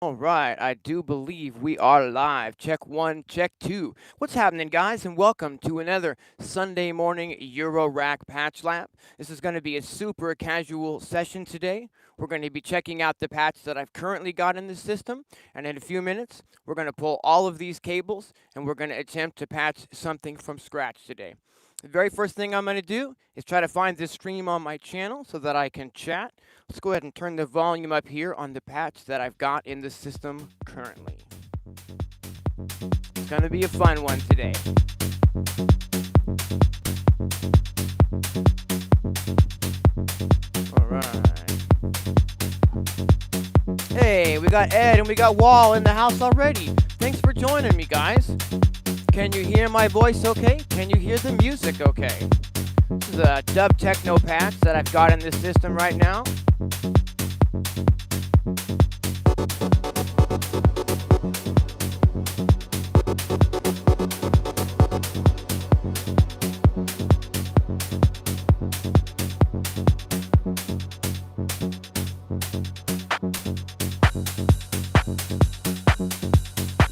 All right, I do believe we are live. Check one, check two. What's happening, guys? And welcome to another Sunday morning Eurorack patch lab. This is going to be a super casual session today. We're going to be checking out the patch that I've currently got in the system, and in a few minutes, we're going to pull all of these cables and we're going to attempt to patch something from scratch today. The very first thing I'm going to do is try to find this stream on my channel so that I can chat. Let's go ahead and turn the volume up here on the patch that I've got in the system currently. It's going to be a fun one today. All right. Hey, we got Ed and we got Wall in the house already. Thanks for joining me, guys. Can you hear my voice okay? Can you hear the music okay? This is a dub techno patch that I've got in the system right now.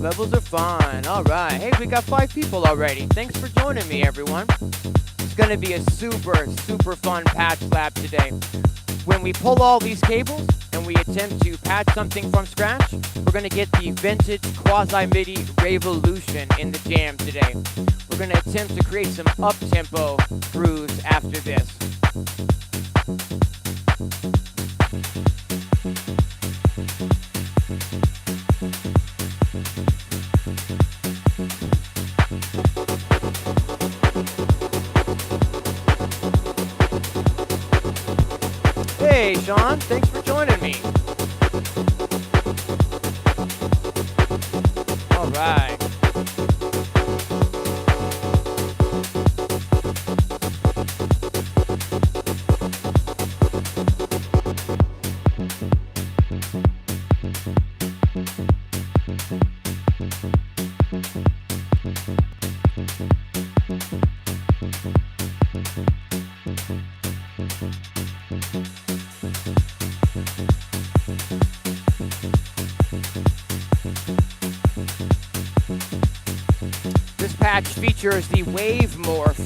Levels are fine. All right. Hey, we got 5 people already. Thanks for joining me, everyone. It's going to be a super, super fun patch lab today. When we pull all these cables and we attempt to patch something from scratch, we're going to get the vintage quasi-MIDI revolution in the jam today. We're going to attempt to create some up-tempo grooves after this. Hey, Sean, thanks for joining me. All right. Patch features the Wave Morph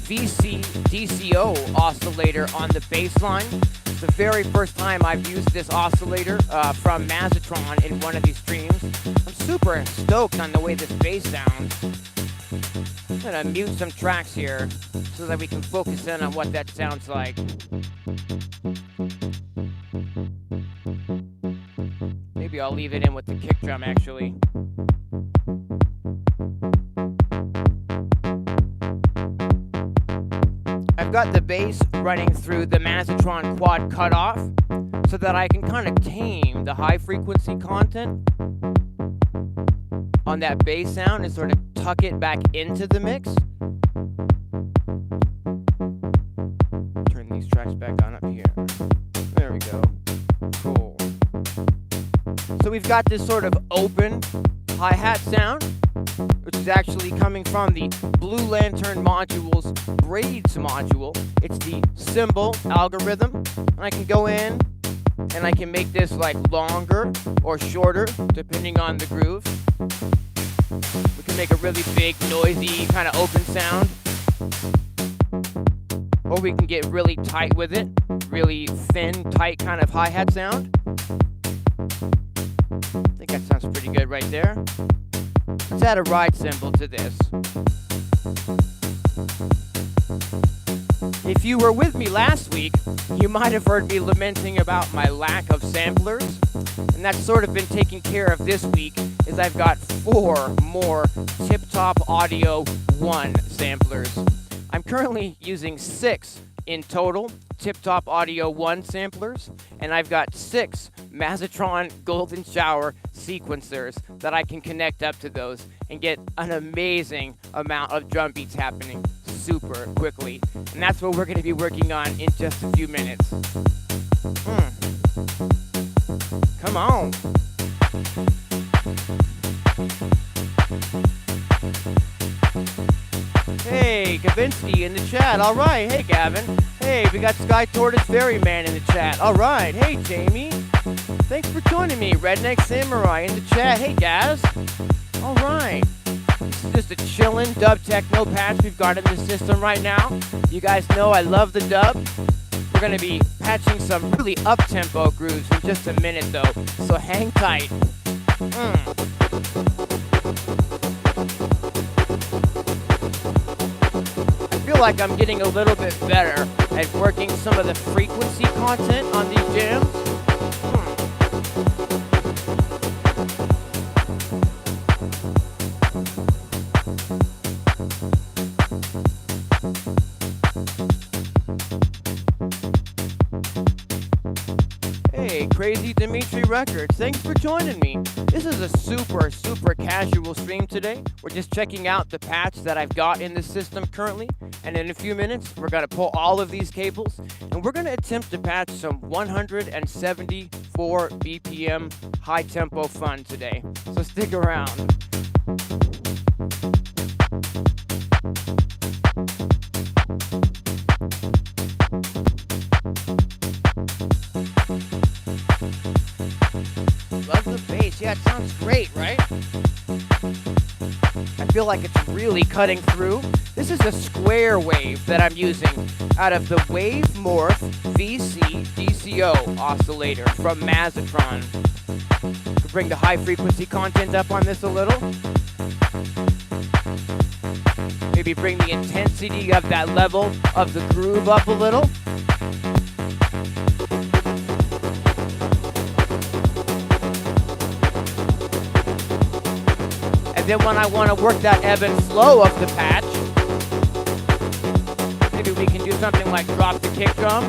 VC DCO oscillator on the bass line. It's the very first time I've used this oscillator from Mazatron in one of these streams. I'm super stoked on the way this bass sounds. I'm gonna mute some tracks here so that we can focus in on what that sounds like. Maybe I'll leave it in with the kick drum actually. I've got the bass running through the Mazatron quad cutoff so that I can kind of tame the high frequency content on that bass sound and sort of tuck it back into the mix. Turn these tracks back on up here. There we go. Cool. So we've got this sort of open hi-hat sound, which is actually coming from the Blue Lantern module's braids module. It's the cymbal algorithm. And I can go in and I can make this like longer or shorter depending on the groove. We can make a really big, noisy, kind of open sound. Or we can get really tight with it. Really thin, tight kind of hi-hat sound. I think that sounds pretty good right there. Let's add a ride cymbal to this. If you were with me last week, you might have heard me lamenting about my lack of samplers, and that's sort of been taken care of this week, as I've got 4 more Tip Top Audio 1 samplers. I'm currently using 6 in total Tip Top Audio 1 samplers, and I've got 6 Mazatron Golden Shower sequencers that I can connect up to those and get an amazing amount of drum beats happening super quickly. And that's what we're going to be working on in just a few minutes. Come on. Hey, Kavinsky in the chat. All right. Hey, Gavin. Hey, we got Sky Tortoise Ferryman in the chat. All right. Hey, Jamie. Thanks for joining me, Redneck Samurai, in the chat. Hey, Daz. All right. This is just a chillin' dub techno patch we've got in the system right now. You guys know I love the dub. We're going to be patching some really up-tempo grooves in just a minute, though, so hang tight. I feel like I'm getting a little bit better at working some of the frequency content on these jams. Hey, Crazy Dimitri Records, thanks for joining me. This is a super casual stream today. We're just checking out the patch that I've got in the system currently, and in a few minutes we're going to pull all of these cables and we're going to attempt to patch some 174 BPM high tempo fun today. So stick around. Love the bass. Yeah, it sounds great, right? I feel like it's really cutting through. This is a square wave that I'm using out of the Wave Morph VC DCO oscillator from Mazatron. To bring the high frequency content up on this a little. Maybe bring the intensity of that level of the groove up a little. And then when I want to work that ebb and flow of the patch, maybe we can do something like drop the kick drum.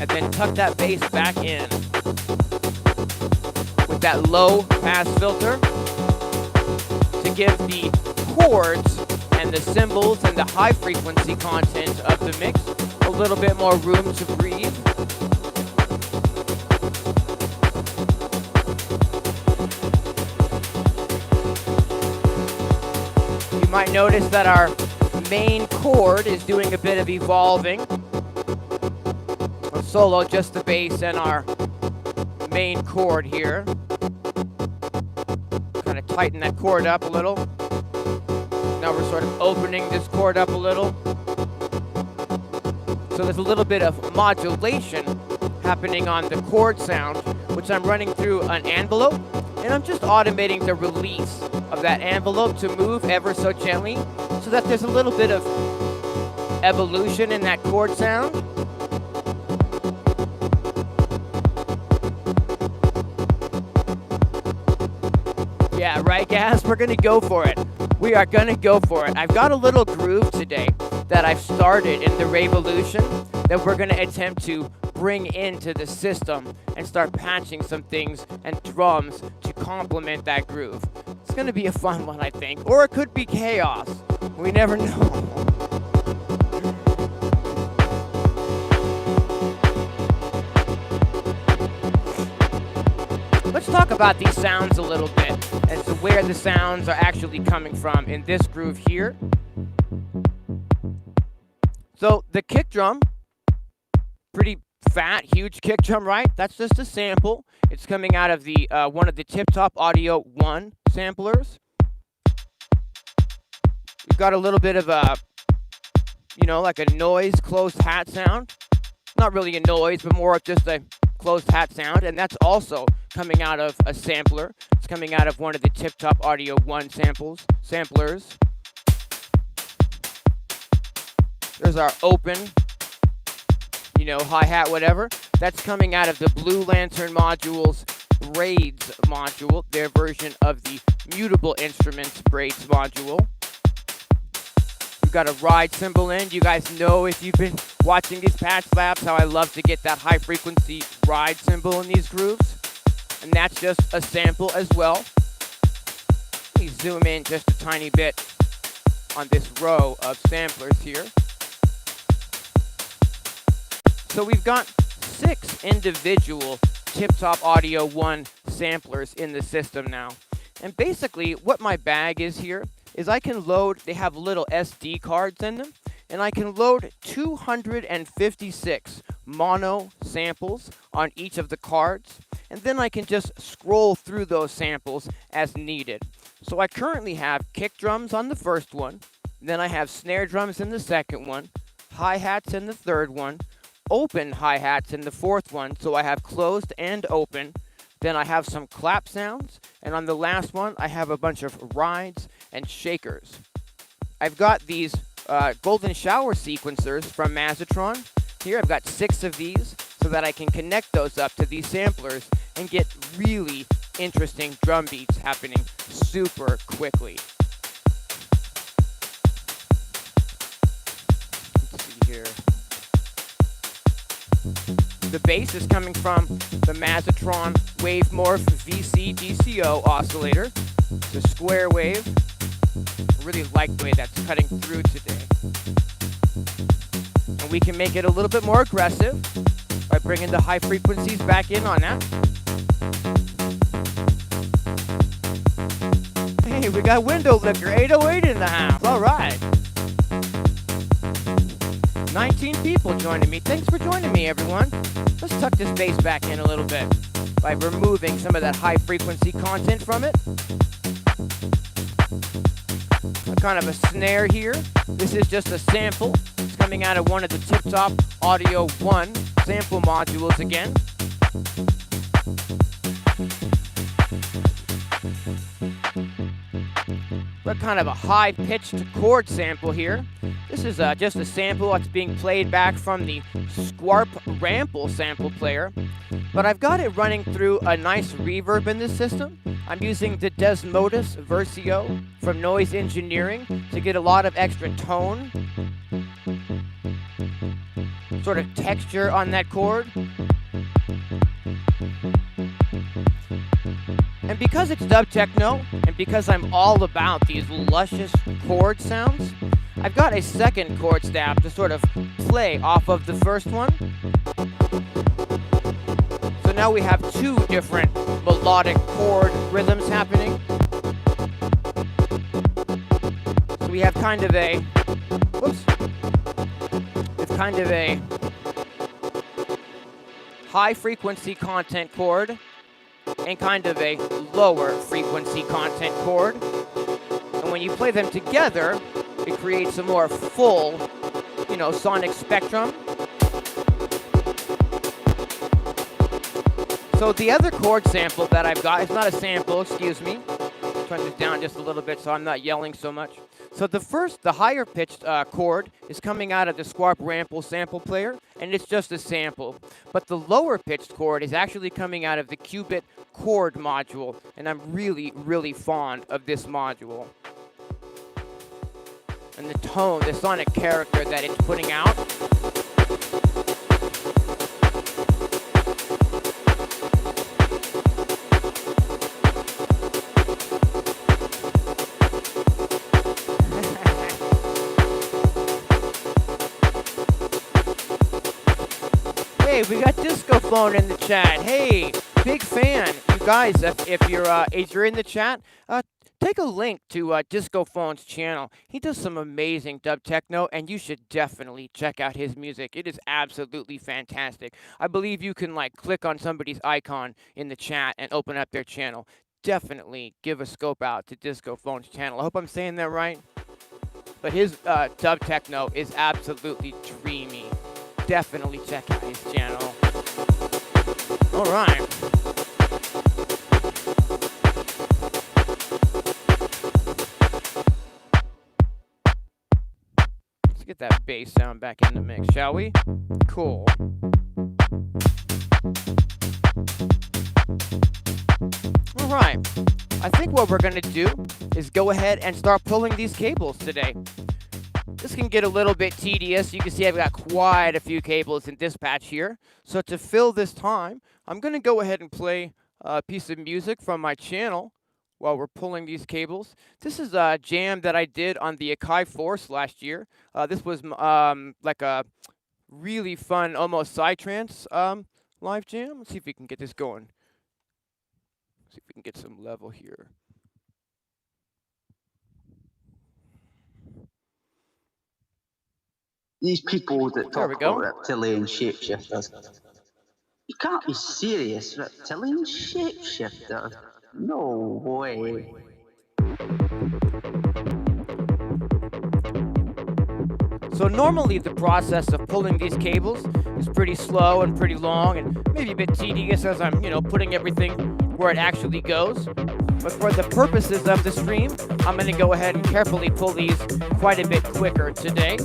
And then tuck that bass back in with that low pass filter to give the chords and the cymbals and the high frequency content of the mix a little bit more room to breathe. You might notice that our main chord is doing a bit of evolving. We'll solo just the bass and our main chord here. Kind of tighten that chord up a little. Now we're sort of opening this chord up a little. So there's a little bit of modulation happening on the chord sound, which I'm running through an envelope, and I'm just automating the release of that envelope to move ever so gently so that there's a little bit of evolution in that chord sound. Yeah, right, Gas? We're gonna go for it. We are gonna go for it. I've got a little groove today that I've started in the Revolution that we're gonna attempt to bring into the system and start patching some things and drums to complement that groove. It's gonna be a fun one, I think. Or it could be chaos. We never know. Let's talk about these sounds a little bit as to where the sounds are actually coming from in this groove here. So the kick drum, pretty fat, huge kick drum, right? That's just a sample. It's coming out of the one of the Tip Top Audio 1 samplers. We've got a little bit of a, you know, like a noise closed hat sound. Not really a noise, but more of just a closed hat sound, and that's also coming out of a sampler. It's coming out of one of the Tip Top Audio 1 samplers. There's our open, you know, hi-hat, whatever. That's coming out of the Blue Lantern Module's Braids module, their version of the Mutable Instruments Braids module. We've got a ride cymbal in. You guys know, if you've been watching these patch labs, how I love to get that high frequency ride cymbal in these grooves. And that's just a sample as well. Let me zoom in just a tiny bit on this row of samplers here. So we've got 6 individual Tip Top Audio 1 samplers in the system now. And basically what my bag is here is I can load, they have little SD cards in them, and I can load 256 mono samples on each of the cards, and then I can just scroll through those samples as needed. So I currently have kick drums on the first one, then I have snare drums in the second one, hi-hats in the third one, open hi-hats in the fourth one, so I have closed and open. Then I have some clap sounds, and on the last one, I have a bunch of rides and shakers. I've got these golden shower sequencers from Mazatron. Here I've got 6 of these so that I can connect those up to these samplers and get really interesting drum beats happening super quickly. Let's see here. The bass is coming from the Mazatron Wavemorph VC DCO oscillator. It's a square wave. I really like the way that's cutting through today. And we can make it a little bit more aggressive by bringing the high frequencies back in on that. Hey, we got Window Licker 808 in the house. All right. 19 people joining me. Thanks for joining me, everyone. Let's tuck this bass back in a little bit by removing some of that high frequency content from it. A kind of a snare here. This is just a sample. It's coming out of one of the Tip Top Audio 1 sample modules again. But kind of a high-pitched chord sample here. This is just a sample that's being played back from the Squarp Rample sample player. But I've got it running through a nice reverb in this system. I'm using the Desmodus Versio from Noise Engineering to get a lot of extra tone, sort of texture on that chord. And because it's dub techno, and because I'm all about these luscious chord sounds, I've got a second chord staff to sort of play off of the first one. So now we have 2 different melodic chord rhythms happening. So we have kind of a, whoops, it's kind of a high frequency content chord and kind of a lower frequency content chord. And when you play them together, it creates a more full, sonic spectrum. So the other chord sample that I've got, it's not a sample, excuse me. Turn this down just a little bit so I'm not yelling so much. So the higher pitched chord is coming out of the Squarp Rample sample player, and it's just a sample. But the lower pitched chord is actually coming out of the Qubit chord module, and I'm really, really fond of this module. And the tone, the sonic character that it's putting out. Hey, we got Disco Phone in the chat. Hey, big fan. You guys, if you're in the chat, take a link to Disco Phone's channel. He does some amazing dub techno, and you should definitely check out his music. It is absolutely fantastic. I believe you can click on somebody's icon in the chat and open up their channel. Definitely give a scope out to Disco Phone's channel. I hope I'm saying that right. But his dub techno is absolutely dreamy. Definitely check out his channel. All right. Let's get that bass sound back in the mix, shall we? Cool. All right. I think what we're going to do is go ahead and start pulling these cables today. This can get a little bit tedious. You can see I've got quite a few cables in dispatch here. So to fill this time, I'm going to go ahead and play a piece of music from my channel while we're pulling these cables. This is a jam that I did on the Akai Force last year. This was like a really fun, almost psytrance live jam. Let's see if we can get this going. See if we can get some level here. These people that There we talk about go. reptilian shapeshifters. You can't be serious, reptilian shapeshifters? No way. So normally the process of pulling these cables is pretty slow and pretty long and maybe a bit tedious as I'm, putting everything where it actually goes. But for the purposes of the stream, I'm going to go ahead and carefully pull these quite a bit quicker today.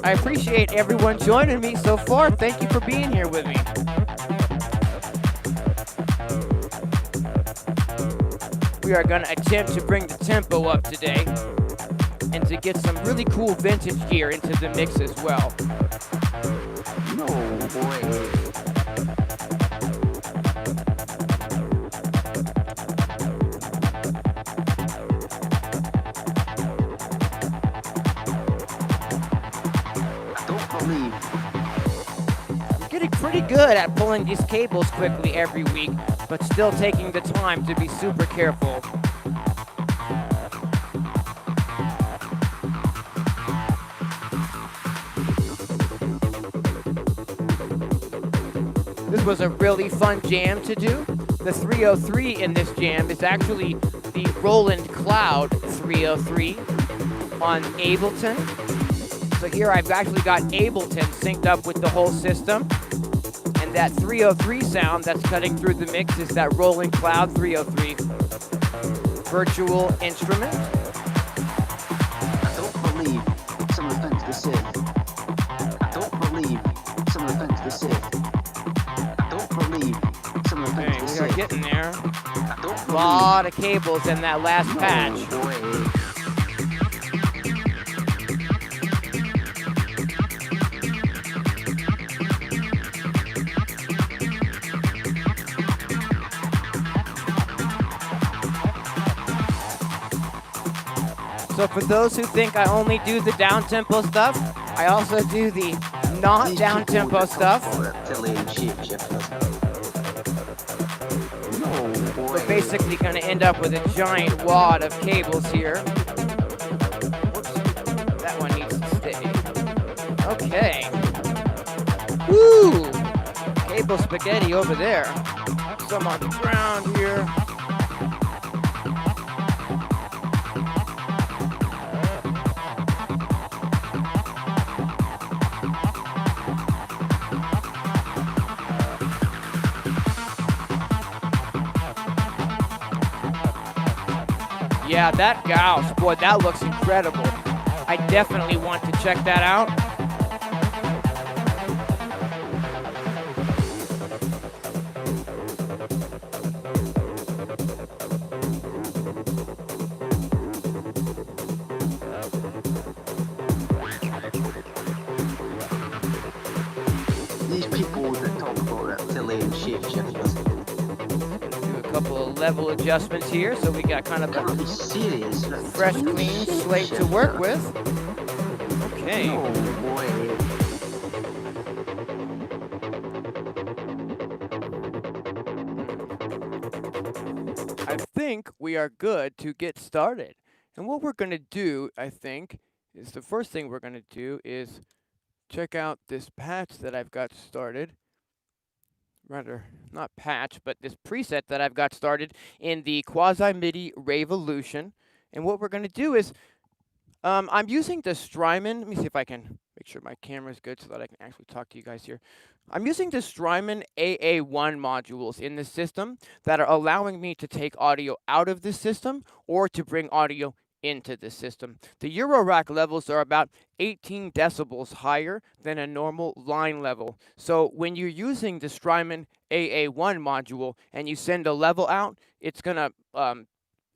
I appreciate everyone joining me so far. Thank you for being here with me. We are going to attempt to bring the tempo up today and to get some really cool vintage gear into the mix as well. No way. I don't believe. I'm getting pretty good at pulling these cables quickly every week, but still taking the time to be super careful. This was a really fun jam to do. The 303 in this jam is actually the Roland Cloud 303 on Ableton. So here I've actually got Ableton synced up with the whole system. And that 303 sound that's cutting through the mix is that Roland Cloud 303 virtual instrument. I don't believe some of the things they say. I don't believe some of the things they say. Okay, we are getting there. A lot of cables in that last patch. So for those who think I only do the down-tempo stuff, I also do the not down-tempo stuff. We're basically going to end up with a giant wad of cables here. Whoops. That one needs to stay. Okay. Woo! Cable spaghetti over there. Some on the ground here. Yeah, that Gauss, boy, that looks incredible. I definitely want to check that out. These people that talk about reptilian shapeshifters. Couple of level adjustments here, so we got kind of a fresh, clean slate to work with. Okay. I think we are good to get started. And what we're going to do, I think, is the first thing we're going to do is check out this patch that I've got started. Rather, not patch, but this preset that I've got started in the Quasi-MIDI Revolution. And what we're going to do is, I'm using the Strymon. Let me see if I can make sure my camera is good so that I can actually talk to you guys here. I'm using the Strymon AA1 modules in the system that are allowing me to take audio out of the system or to bring audio into the system. The Eurorack levels are about 18 decibels higher than a normal line level. So when you're using the Strymon AA1 module and you send a level out, it's going to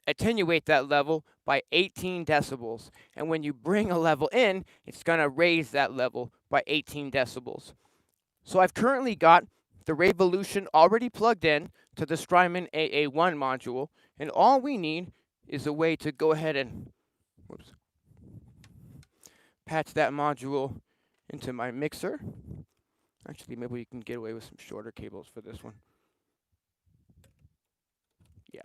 attenuate that level by 18 decibels. And when you bring a level in, it's going to raise that level by 18 decibels. So I've currently got the Revolution already plugged in to the Strymon AA1 module, and all we need is a way to go ahead and patch that module into my mixer. Actually, maybe we can get away with some shorter cables for this one. Yeah.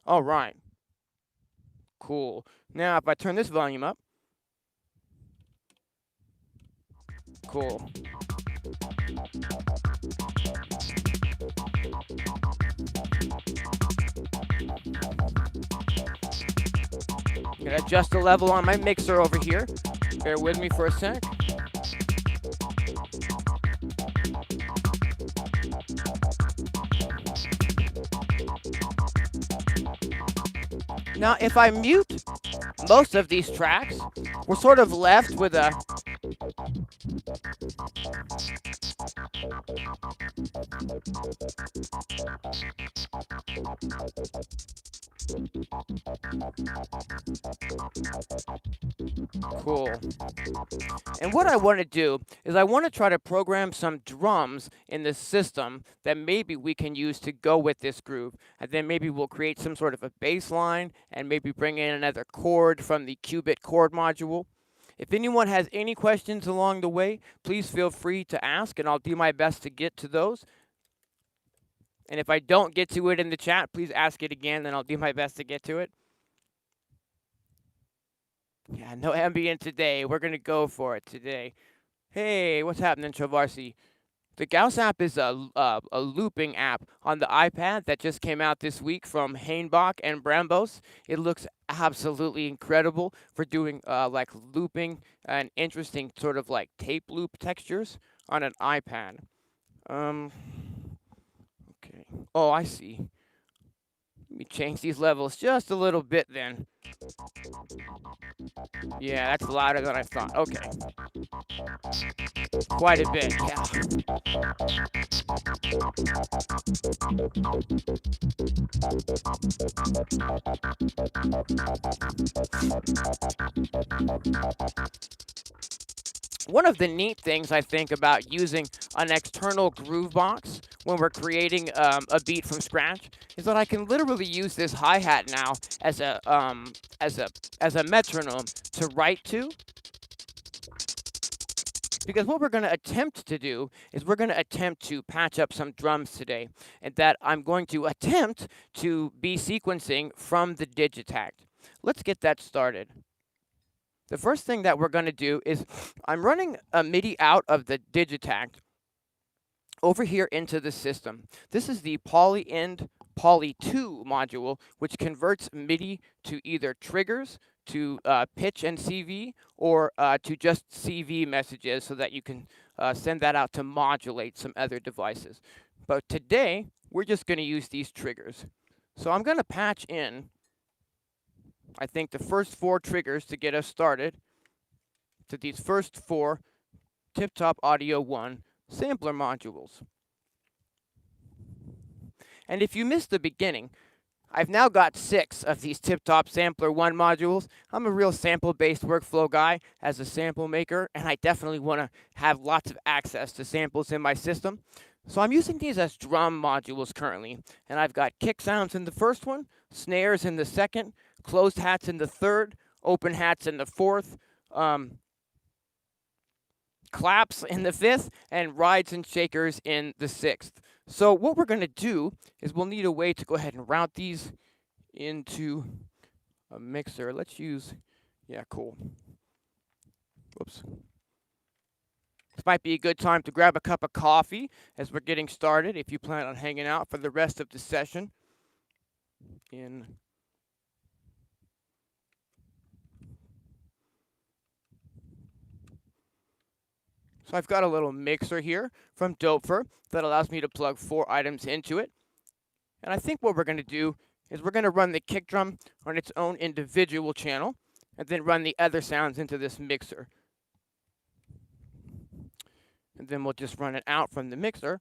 All right. Cool. Now, if I turn this volume up, cool. Gonna adjust the level on my mixer over here. Bear with me for a sec. Now, if I mute most of these tracks, we're sort of left with a cool. And what I want to do is I want to try to program some drums in the system that maybe we can use to go with this groove. And then maybe we'll create some sort of a bass line and maybe bring in another chord from the qubit chord module. If anyone has any questions along the way, please feel free to ask and I'll do my best to get to those. And if I don't get to it in the chat, please ask it again, then I'll do my best to get to it. Yeah, no ambient today. We're going to go for it today. Hey, what's happening, Travarsi? The Gauss app is a looping app on the iPad that just came out this week from Hainbach and Brambos. It looks absolutely incredible for doing like looping and interesting sort of like tape loop textures on an iPad. Okay. Oh, I see. Let me change these levels just a little bit then. Yeah, that's louder than I thought. Okay. Quite a bit, yeah. One of the neat things I think about using an external Groovebox when we're creating a beat from scratch is that I can literally use this hi-hat now as a metronome to write to. Because what we're going to attempt to do is we're going to attempt to patch up some drums today, and that I'm going to attempt to be sequencing from the Digitact. Let's get that started. The first thing that we're going to do is I'm running a MIDI out of the Digitact over here into the system. This is the Poly-End Poly2 module, which converts MIDI to either triggers, to pitch and CV, or to just CV messages so that you can send that out to modulate some other devices. But today, we're just going to use these triggers. So I'm going to patch in, I think, the first 4 triggers to get us started to these first 4 Tip-Top Audio 1 sampler modules. And if you missed the beginning, I've now got 6 of these Tip-Top Sampler 1 modules. I'm a real sample-based workflow guy as a sample maker, and I definitely want to have lots of access to samples in my system. So I'm using these as drum modules currently, and I've got kick sounds in the first one, snares in the second, closed hats in the third, open hats in the fourth, claps in the fifth, and rides and shakers in the sixth. So what we're going to do is we'll need a way to go ahead and route these into a mixer. Let's use, yeah, cool. Whoops. This might be a good time to grab a cup of coffee as we're getting started if you plan on hanging out for the rest of the session. So I've got a little mixer here from Dopefer that allows me to plug 4 items into it. And I think what we're going to do is we're going to run the kick drum on its own individual channel and then run the other sounds into this mixer. And then we'll just run it out from the mixer.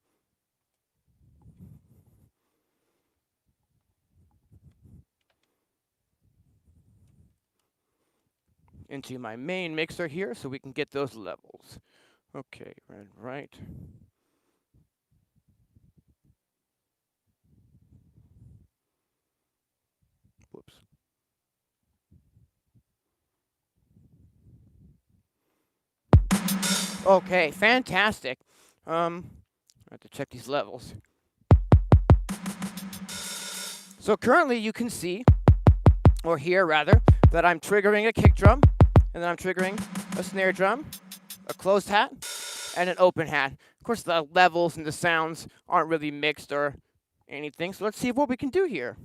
Into my main mixer here so we can get those levels. Okay, right. Whoops. Okay, fantastic. I have to check these levels. So currently you can see, or hear rather, that I'm triggering a kick drum, and then I'm triggering a snare drum, a closed hat, and an open hat. Of course, the levels and the sounds aren't really mixed or anything, so let's see what we can do here.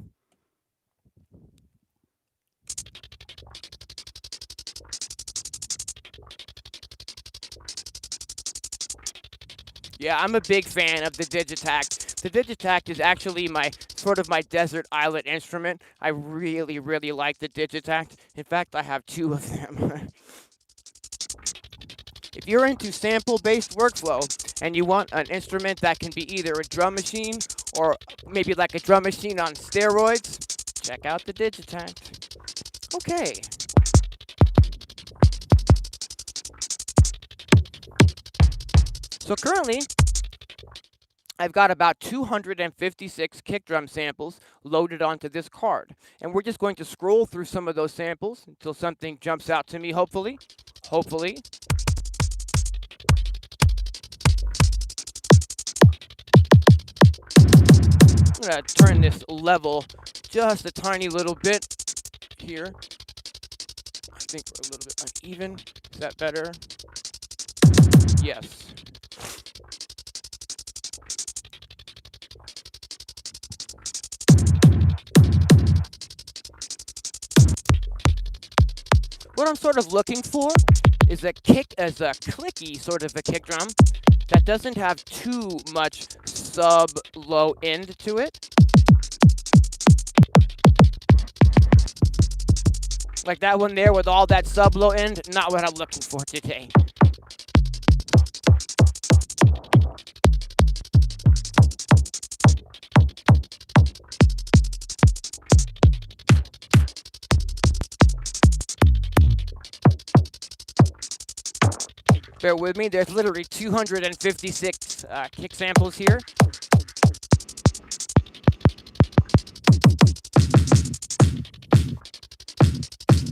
Yeah, I'm a big fan of the Digitact. The Digitact is actually my sort of my desert island instrument. I really, really like the Digitact. In fact, I have 2 of them. If you're into sample-based workflow and you want an instrument that can be either a drum machine or maybe like a drum machine on steroids, check out the Digitact. Okay. So currently, I've got about 256 kick drum samples loaded onto this card. And we're just going to scroll through some of those samples until something jumps out to me, hopefully. Hopefully. I'm going to turn this level just a tiny little bit here. I think we're a little bit uneven. Is that better? Yes. What I'm sort of looking for is a clicky sort of a kick drum that doesn't have too much sub-low end to it. Like that one there with all that sub-low end, not what I'm looking for today. Bear with me, there's literally 256 kick samples here.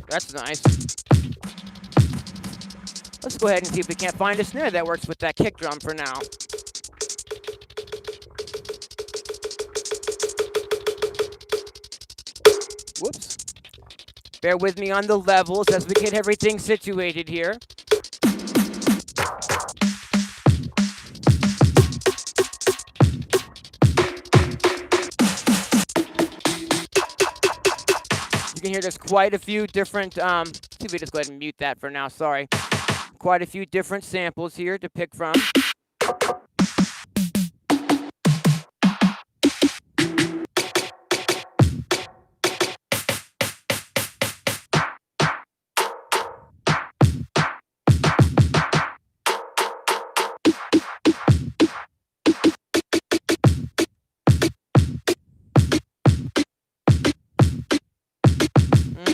That's nice. Let's go ahead and see if we can't find a snare that works with that kick drum for now. Whoops. Bear with me on the levels as we get everything situated here. You can hear there's quite a few different, see if we just go ahead and mute that for now, sorry. Quite a few different samples here to pick from.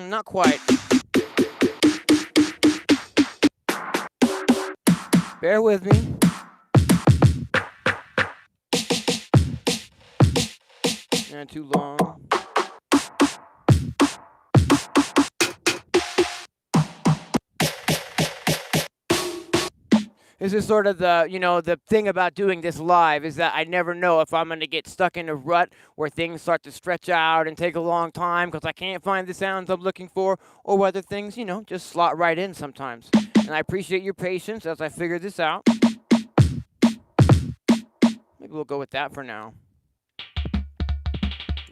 Not quite. Bear with me. Not too long. This is sort of the, the thing about doing this live is that I never know if I'm going to get stuck in a rut where things start to stretch out and take a long time because I can't find the sounds I'm looking for, or whether things, just slot right in sometimes. And I appreciate your patience as I figure this out. Maybe we'll go with that for now.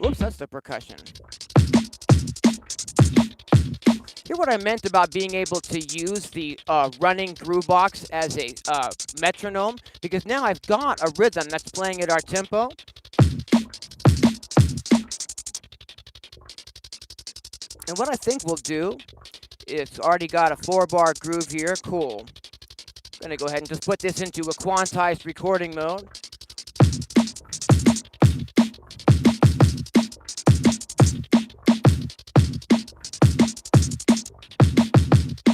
Whoops, that's the percussion. Hear what I meant about being able to use the running Groovebox as a metronome? Because now I've got a rhythm that's playing at our tempo. And what I think we'll do, it's already got a 4-bar groove here. Cool. I'm going to go ahead and just put this into a quantized recording mode.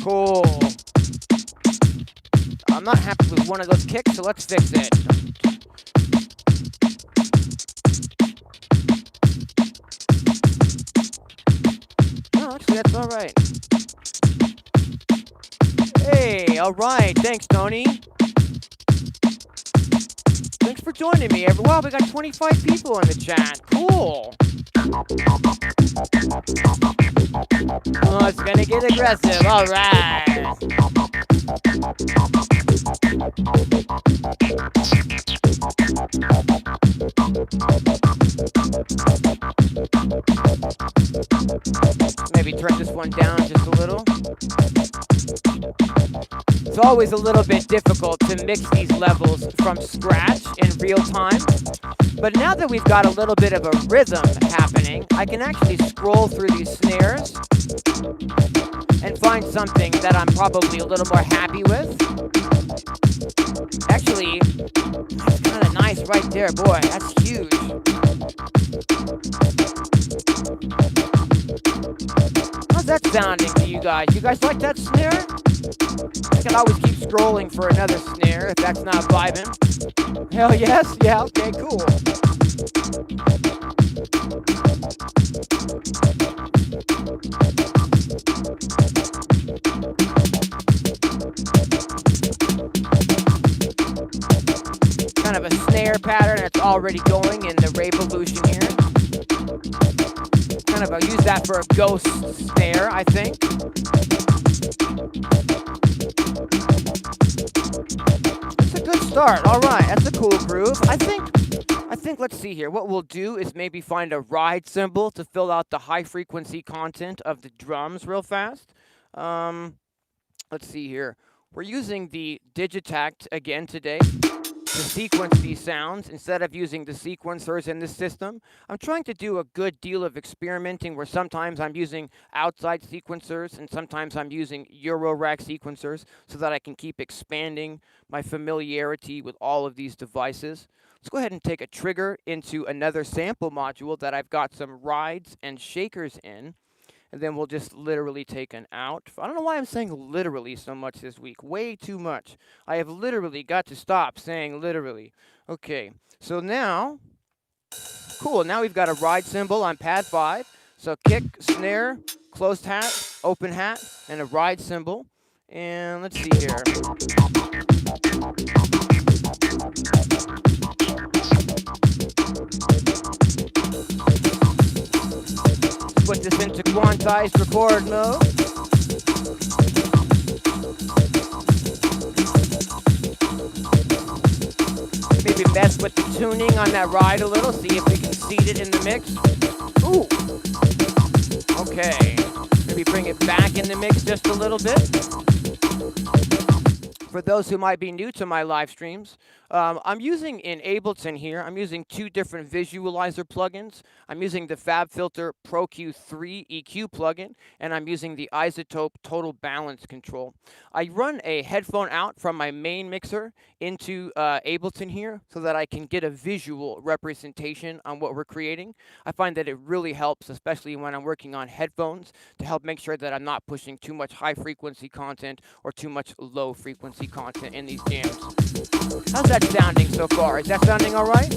Cool. I'm not happy with one of those kicks, so let's fix it. No, actually, that's all right. Hey, all right. Thanks, Tony. Thanks for joining me. Wow, we got 25 people in the chat. Cool. Oh, it's gonna get aggressive. All right. Maybe turn this one down just a little. It's always a little bit difficult to mix these levels from scratch in real time. But now that we've got a little bit of a rhythm happening, I can actually scroll through these snares and find something that I'm probably a little more happy with. Actually, that's kind of nice right there. Boy, that's huge. How's that sounding to you guys? You guys like that snare? I can always keep scrolling for another snare if that's not vibing. Hell yes? Yeah, okay, cool. Kind of a snare pattern that's already going in the Revolution here. Kind of, I'll use that for a ghost snare, I think. That's a good start. All right, that's a cool groove. I think, let's see here. What we'll do is maybe find a ride cymbal to fill out the high frequency content of the drums real fast. Let's see here. We're using the Digitact again today to sequence these sounds instead of using the sequencers in this system. I'm trying to do a good deal of experimenting where sometimes I'm using outside sequencers and sometimes I'm using Eurorack sequencers so that I can keep expanding my familiarity with all of these devices. Let's go ahead and take a trigger into another sample module that I've got some rides and shakers in. And then we'll just literally take an out. I don't know why I'm saying literally so much this week. Way too much. I have literally got to stop saying literally. Okay, so now, cool. Now we've got a ride cymbal on pad 5. So kick, snare, closed hat, open hat, and a ride cymbal. And let's see here. Put this into quantized record mode. Maybe mess with the tuning on that ride a little, see if we can seed it in the mix. Ooh. Okay. Maybe bring it back in the mix just a little bit. For those who might be new to my live streams, I'm using in Ableton here, I'm using 2 different visualizer plugins. I'm using the FabFilter Pro Q3 EQ plugin, and I'm using the Isotope Total Balance Control. I run a headphone out from my main mixer into Ableton here so that I can get a visual representation on what we're creating. I find that it really helps, especially when I'm working on headphones, to help make sure that I'm not pushing too much high frequency content or too much low frequency content in these jams. How's that sounding so far? Is that sounding all right?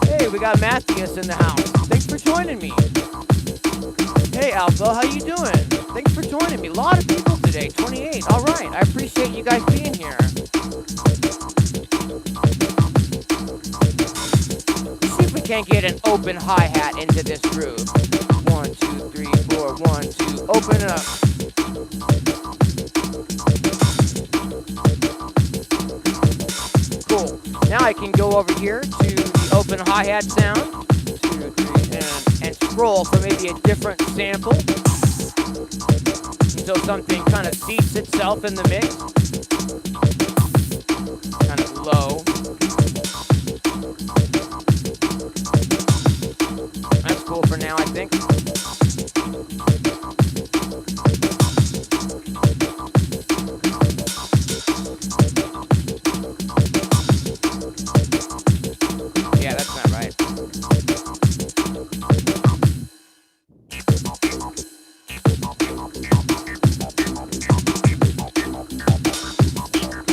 Hey, we got Matthias in the house. Thanks for joining me. Hey, Alpha, how you doing? Thanks for joining me. A lot of people today, 28. All right, I appreciate you guys being here. Let's see if we can't get an open hi-hat into this groove. 1, 2, 3, 4, 1, 2, open it up. Cool. Now I can go over here to the open hi-hat sound. 2, 3, and scroll for maybe a different sample. Until something kind of seats itself in the mix. Kind of low. That's cool for now, I think. Yeah, that's not right.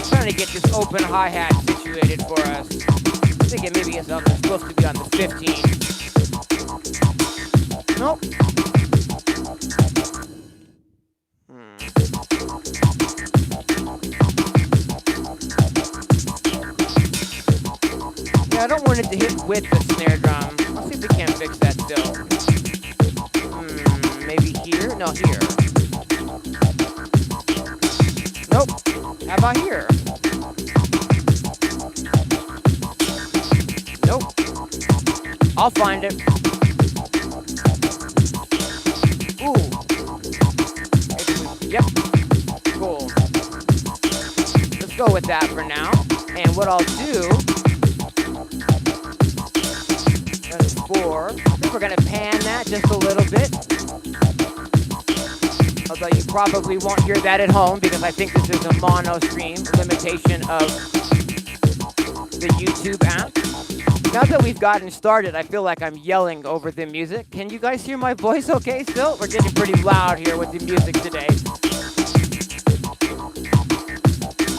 Trying to get this open hi-hat situated for us. I think it maybe is supposed to be on the 15. Nope. Yeah, I don't want it to hit with the snare drum. I'll see if We can't fix that still. Maybe here? No, here. Nope. How about here? Nope. I'll find it. Ooh. Yep. Cool. Let's go with that for now. And what I'll do, that's 4. I think we're gonna pan that just a little bit. Although you probably won't hear that at home because I think this is a mono stream, limitation of the YouTube app. Now that we've gotten started, I feel like I'm yelling over the music. Can you guys hear my voice okay still? We're getting pretty loud here with the music today.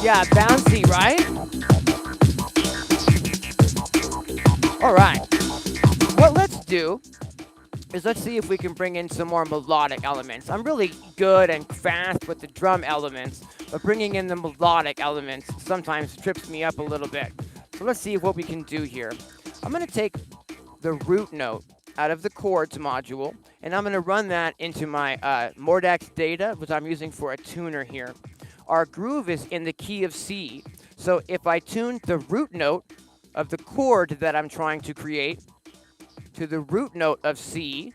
Yeah, bouncy, right? All right. What let's do is let's see if we can bring in some more melodic elements. I'm really good and fast with the drum elements, but bringing in the melodic elements sometimes trips me up a little bit. So let's see what we can do here. I'm going to take the root note out of the chords module, and I'm going to run that into my Mordex data, which I'm using for a tuner here. Our groove is in the key of C, so if I tune the root note of the chord that I'm trying to create to the root note of C,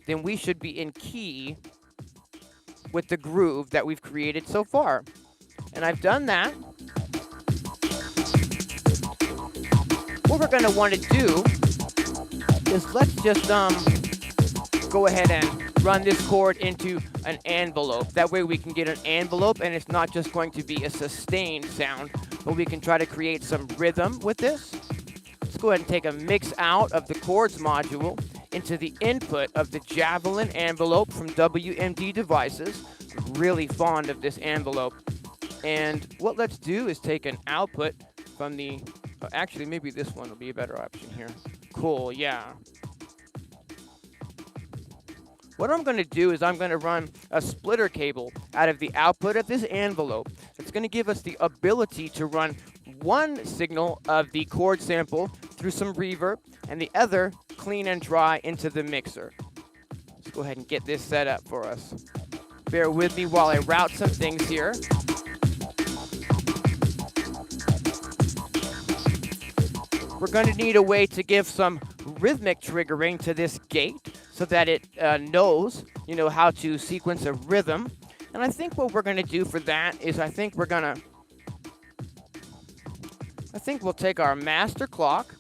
then we should be in key with the groove that we've created so far. And I've done that. What we're going to want to do is let's just go ahead and run this chord into an envelope. That way we can get an envelope and it's not just going to be a sustained sound, but we can try to create some rhythm with this. Let's go ahead and take a mix out of the chords module into the input of the Javelin envelope from WMD Devices. I'm really fond of this envelope. And what let's do is take an output from the, actually maybe this one will be a better option here. Cool, yeah. What I'm going to do is I'm going to run a splitter cable out of the output of this envelope. It's going to give us the ability to run one signal of the chord sample through some reverb and the other clean and dry into the mixer. Let's go ahead and get this set up for us. Bear with me while I route some things here. We're going to need a way to give some rhythmic triggering to this gate so that it knows, how to sequence a rhythm. And I think what we're going to do for that is I think we'll take our master clock,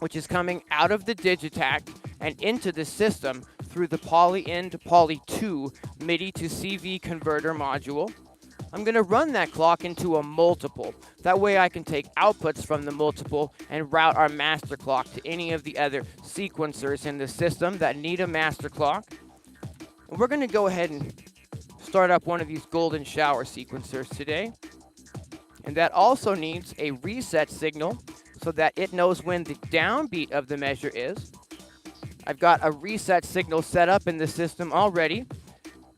which is coming out of the Digitact and into the system through the poly-in to poly-2 MIDI to CV converter module. I'm going to run that clock into a multiple. That way I can take outputs from the multiple and route our master clock to any of the other sequencers in the system that need a master clock. And we're going to go ahead and start up one of these golden shower sequencers today. And that also needs a reset signal so that it knows when the downbeat of the measure is. I've got a reset signal set up in the system already.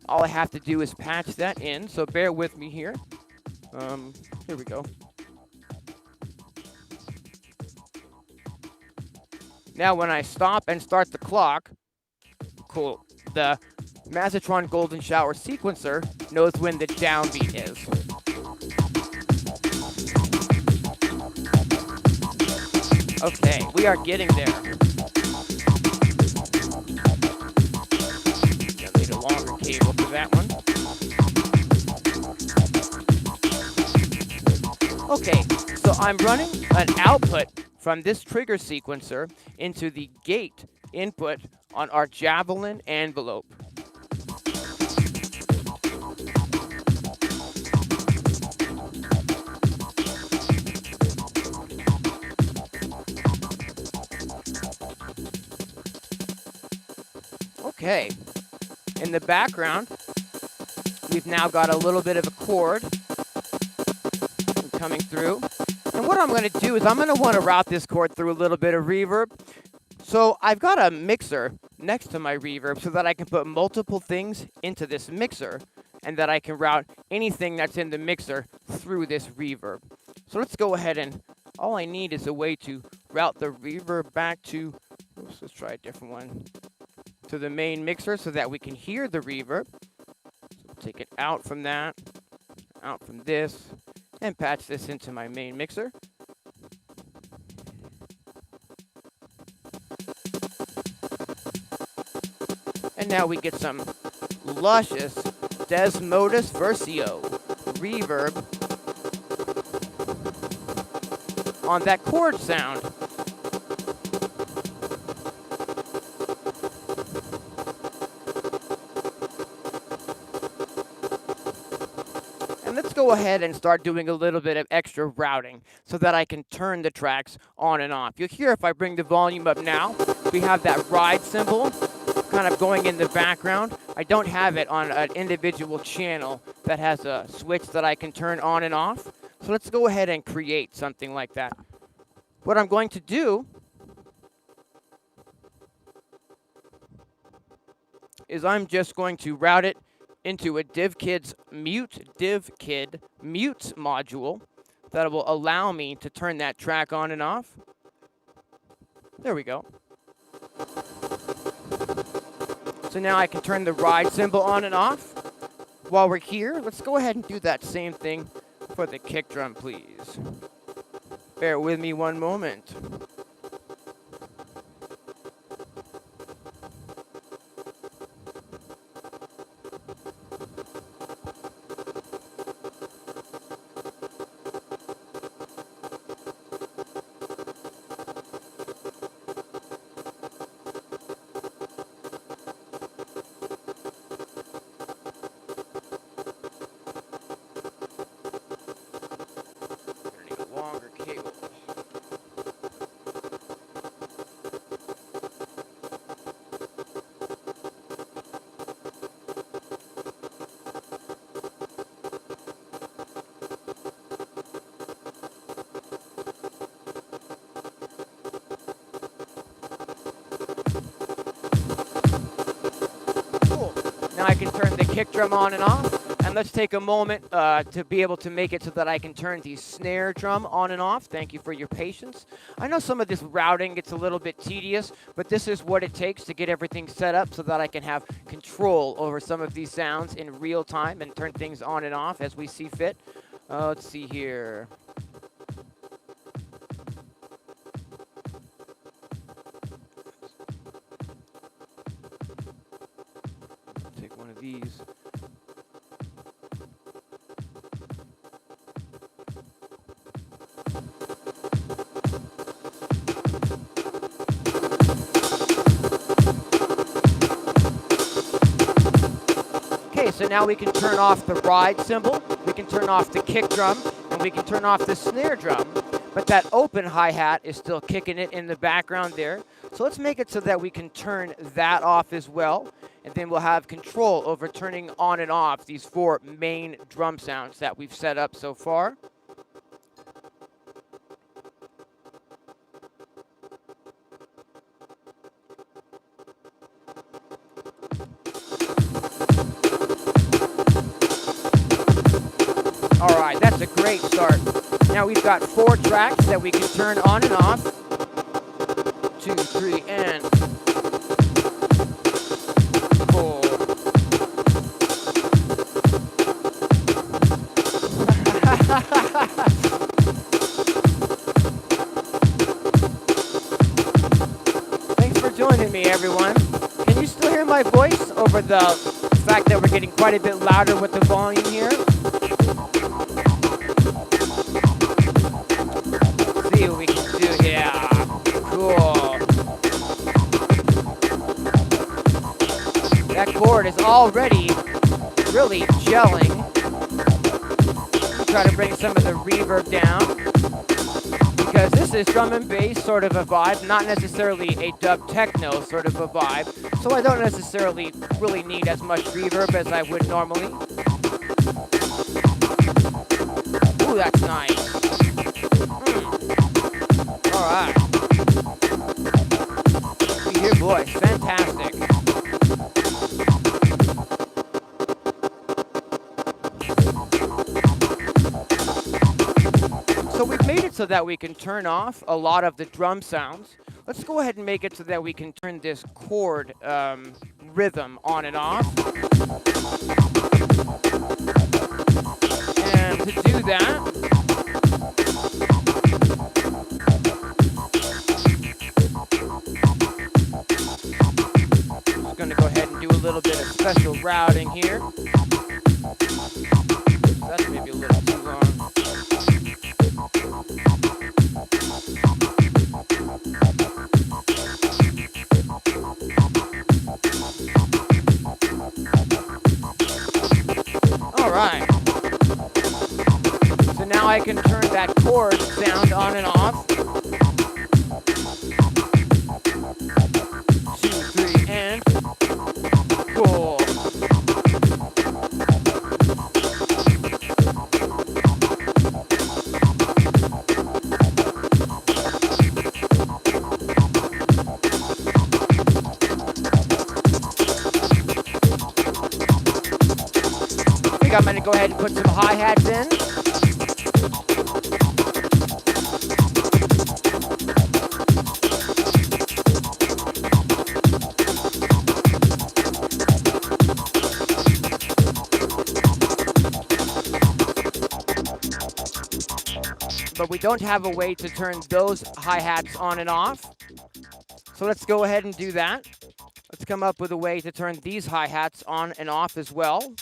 All I have to do is patch that in, so bear with me here. Here we go. Now when I stop and start the clock, cool, the Mazatron Golden Shower sequencer knows when the downbeat is. Okay, we are getting there. Longer cable for that one. Okay, so I'm running an output from this trigger sequencer into the gate input on our Javelin envelope. Okay. In the background, we've now got a little bit of a chord coming through. And what I'm going to do is I'm going to want to route this chord through a little bit of reverb. So I've got a mixer next to my reverb so that I can put multiple things into this mixer and that I can route anything that's in the mixer through this reverb. So let's go ahead and all I need is a way to route the reverb back to, oops, let's try a different one, to the main mixer so that we can hear the reverb. So take it out from that, out from this, and patch this into my main mixer. And now we get some luscious Desmodus Versio reverb on that chord sound. And let's go ahead and start doing a little bit of extra routing so that I can turn the tracks on and off. You'll hear if I bring the volume up now, we have that ride cymbal kind of going in the background. I don't have it on an individual channel that has a switch that I can turn on and off. So let's go ahead and create something like that. What I'm going to do is I'm just going to route it into a DivKid's DivKid mute module that will allow me to turn that track on and off. There we go. So now I can turn the ride cymbal on and off. While we're here, let's go ahead and do that same thing for the kick drum, please. Bear with me one moment. Now I can turn the kick drum on and off. And let's take a moment to be able to make it so that I can turn the snare drum on and off. Thank you for your patience. I know some of this routing gets a little bit tedious, but this is what it takes to get everything set up so that I can have control over some of these sounds in real time and turn things on and off as we see fit. Let's see here. Take one of these. Okay, so now we can turn off the ride cymbal, we can turn off the kick drum, and we can turn off the snare drum, but that open hi-hat is still kicking it in the background there. So let's make it so that we can turn that off as well, and then we'll have control over turning on and off these 4 main drum sounds that we've set up so far. All right, that's a great start. Now we've got 4 tracks that we can turn on and off. 2, 3, and 4. Thanks for joining me, everyone. Can you still hear my voice over the fact that we're getting quite a bit louder with the volume here? See what we can do here. Cool. That chord is already really gelling. Try to bring some of the reverb down, because this is drum and bass sort of a vibe, not necessarily a dub techno sort of a vibe, so I don't necessarily really need as much reverb as I would normally. Ooh, that's nice. Alright. You hear voice, fantastic. So we've made it so that we can turn off a lot of the drum sounds, let's go ahead and make it so that we can turn this chord rhythm on and off. And to do that, I'm just going to go ahead and do a little bit of special routing here. That's maybe a little too long. All right. So now I can turn that chord sound on and off. 2, 3, and cool. I'm going to go ahead and put some hi-hats in. But we don't have a way to turn those hi-hats on and off. So let's go ahead and do that. Let's come up with a way to turn these hi-hats on and off as well,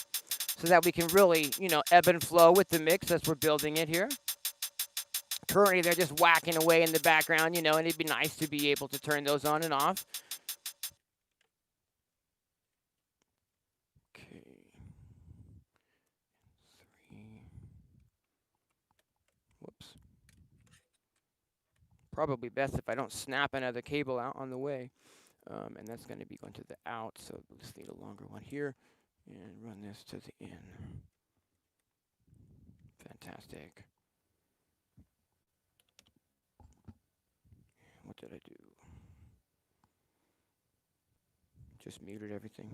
so that we can really, ebb and flow with the mix as we're building it here. Currently, they're just whacking away in the background, and it'd be nice to be able to turn those on and off. Okay. 3. Whoops. Probably best if I don't snap another cable out on the way. And that's going to be going to the out, so we'll just need a longer one here. And run this to the in. Fantastic. What did I do? Just muted everything.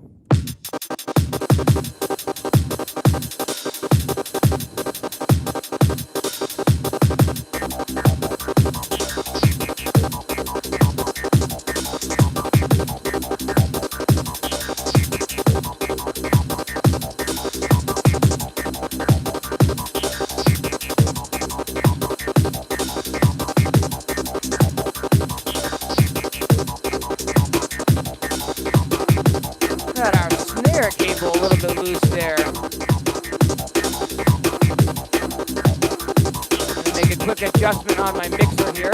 A little bit loose there. Make a quick adjustment on my mixer here.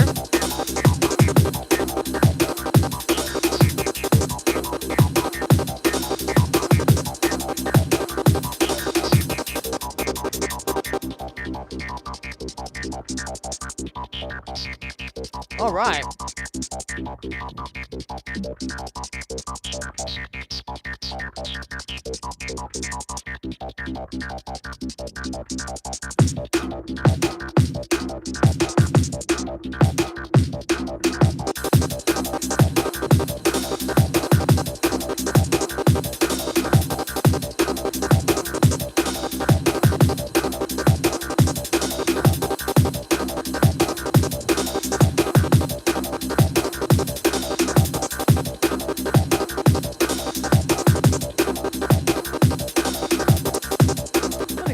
All right.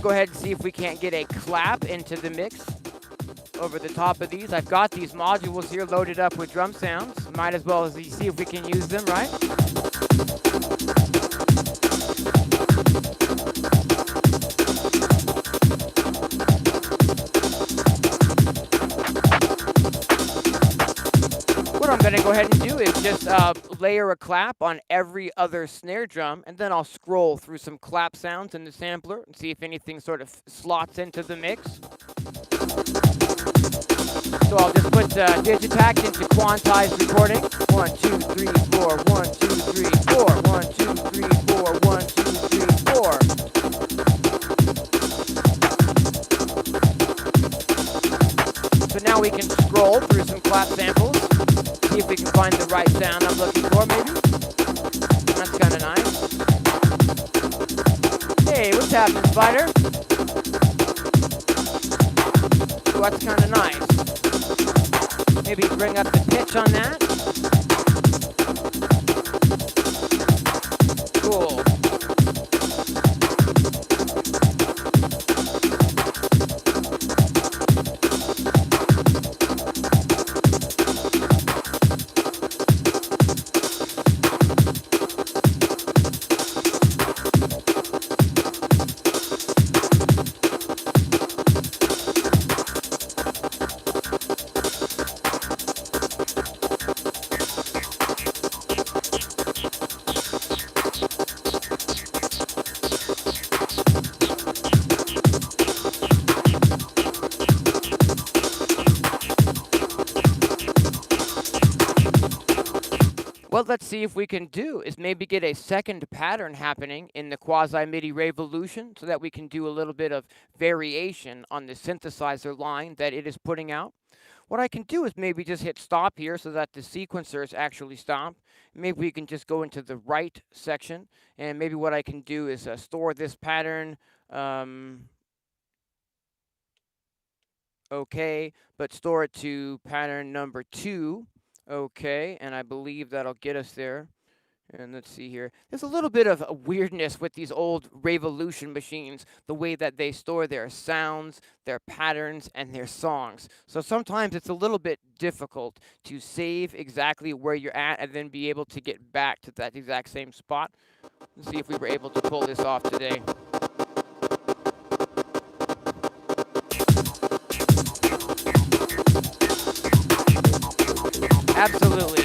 Go ahead and see if we can't get a clap into the mix over the top of these. I've got these modules here loaded up with drum sounds. Might as well see if we can use them, right? What I'm going to go ahead and do is just layer a clap on every other snare drum, and then I'll scroll through some clap sounds in the sampler and see if anything sort of slots into the mix. So I'll just put Digitact into quantized recording. 1, 2, 3, 4, 1, 2, 3, 4, 1, 2, 3, 4, 1, 2, 3, 4. So now we can scroll through some clap samples. See if we can find the right sound I'm looking for, maybe. That's kind of nice. Hey, what's happening, Spider? Ooh, that's kind of nice. Maybe bring up the pitch on that. Cool. What let's see if we can do is maybe get a second pattern happening in the quasi-MIDI revolution so that we can do a little bit of variation on the synthesizer line that it is putting out. What I can do is maybe just hit stop here so that the sequencers actually stop. Maybe we can just go into the right section, and maybe what I can do is store this pattern. Okay, but store it to pattern number 2. Okay, and I believe that'll get us there. And let's see here. There's a little bit of a weirdness with these old Revolution machines, the way that they store their sounds, their patterns, and their songs. So sometimes it's a little bit difficult to save exactly where you're at and then be able to get back to that exact same spot. Let's see if we were able to pull this off today. Absolutely.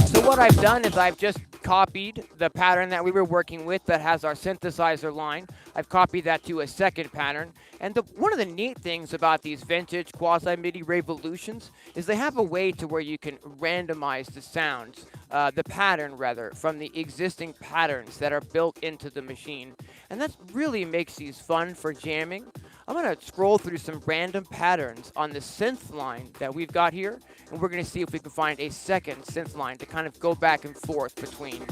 So what I've done is I've just copied the pattern that we were working with that has our synthesizer line. I've copied that to a second pattern. And one of the neat things about these vintage quasi-MIDI revolutions is they have a way to where you can randomize the sounds, the pattern rather, from the existing patterns that are built into the machine. And that really makes these fun for jamming. I'm going to scroll through some random patterns on the synth line that we've got here, and we're going to see if we can find a second synth line to kind of go back and forth between.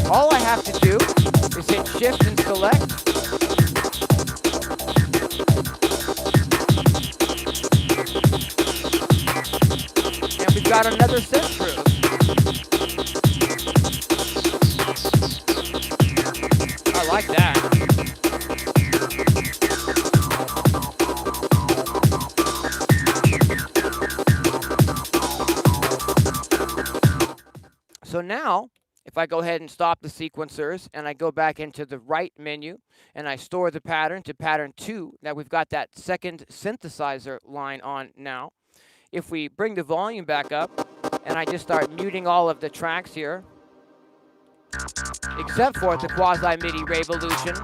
All I have to do is hit Shift and select. And we've got another synth groove. I like that. So now, if I go ahead and stop the sequencers and I go back into the right menu and I store the pattern to pattern 2, that we've got that second synthesizer line on now. If we bring the volume back up and I just start muting all of the tracks here, except for the quasi-MIDI revolution.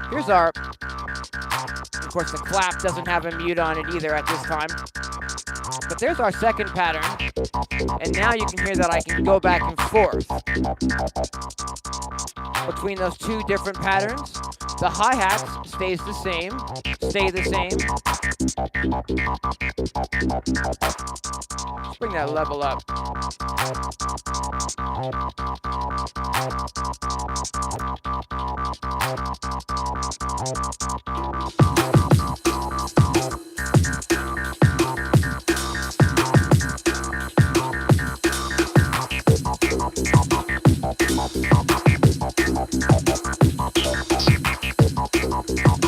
Here's our, of course the clap doesn't have a mute on it either at this time. But there's our second pattern, and now you can hear that I can go back and forth between those two different patterns. The hi-hats stay the same. Let's bring that level up.